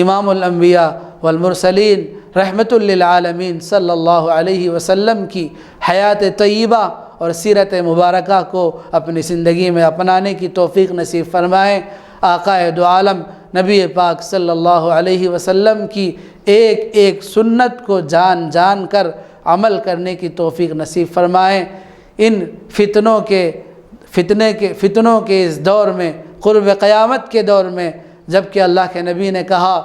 امام الانبیاء والمرسلین رحمت للعالمین صلی اللہ علیہ وسلم کی حیات طیبہ اور سیرت مبارکہ کو اپنی زندگی میں اپنانے کی توفیق نصیب فرمائیں۔ آقا دو عالم نبی پاک صلی اللہ علیہ وسلم کی ایک ایک سنت کو جان جان کر عمل کرنے کی توفیق نصیب فرمائیں۔ ان فتنوں کے اس دور میں، قرب قیامت کے دور میں، جب کہ اللہ کے نبی نے کہا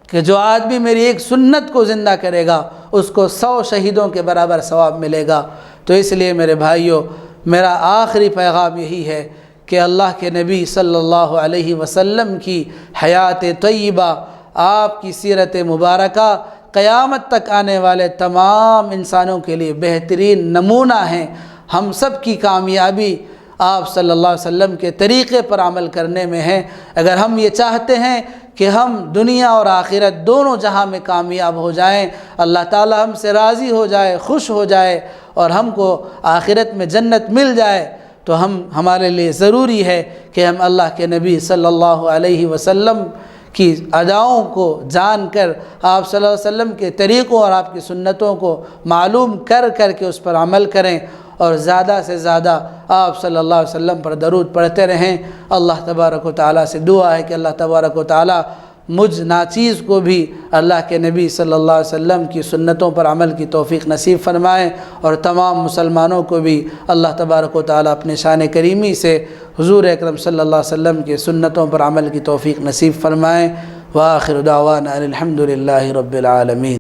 کہ جو آدمی میری ایک سنت کو زندہ کرے گا اس کو 100 شہیدوں کے برابر ثواب ملے گا۔ تو اس لیے میرے بھائیوں، میرا آخری پیغام یہی ہے کہ اللہ کے نبی صلی اللہ علیہ وسلم کی حیات طیبہ، آپ کی سیرت مبارکہ قیامت تک آنے والے تمام انسانوں کے لیے بہترین نمونہ ہیں۔ ہم سب کی کامیابی آپ صلی اللہ علیہ وسلم کے طریقے پر عمل کرنے میں ہے۔ اگر ہم یہ چاہتے ہیں کہ ہم دنیا اور آخرت دونوں جہاں میں کامیاب ہو جائیں، اللہ تعالی ہم سے راضی ہو جائے، خوش ہو جائے اور ہم کو آخرت میں جنت مل جائے، تو ہمارے لیے ضروری ہے کہ ہم اللہ کے نبی صلی اللہ علیہ وسلم کی اداؤں کو جان کر، آپ صلی اللہ علیہ وسلم کے طریقوں اور آپ کی سنتوں کو معلوم کر کے اس پر عمل کریں اور زیادہ سے زیادہ آپ صلی اللہ علیہ وسلم پر درود پڑھتے رہیں۔ اللہ تبارک و تعالیٰ سے دعا ہے کہ اللہ تبارک و تعالیٰ مجھ ناچیز کو بھی اللہ کے نبی صلی اللہ علیہ وسلم کی سنتوں پر عمل کی توفیق نصیب فرمائیں، اور تمام مسلمانوں کو بھی اللہ تبارک و تعالیٰ اپنے شان کریمی سے حضور اکرم صلی اللہ علیہ وسلم کے سنتوں پر عمل کی توفیق نصیب فرمائیں۔ وآخر دعوانا الحمد للہ رب العالمین۔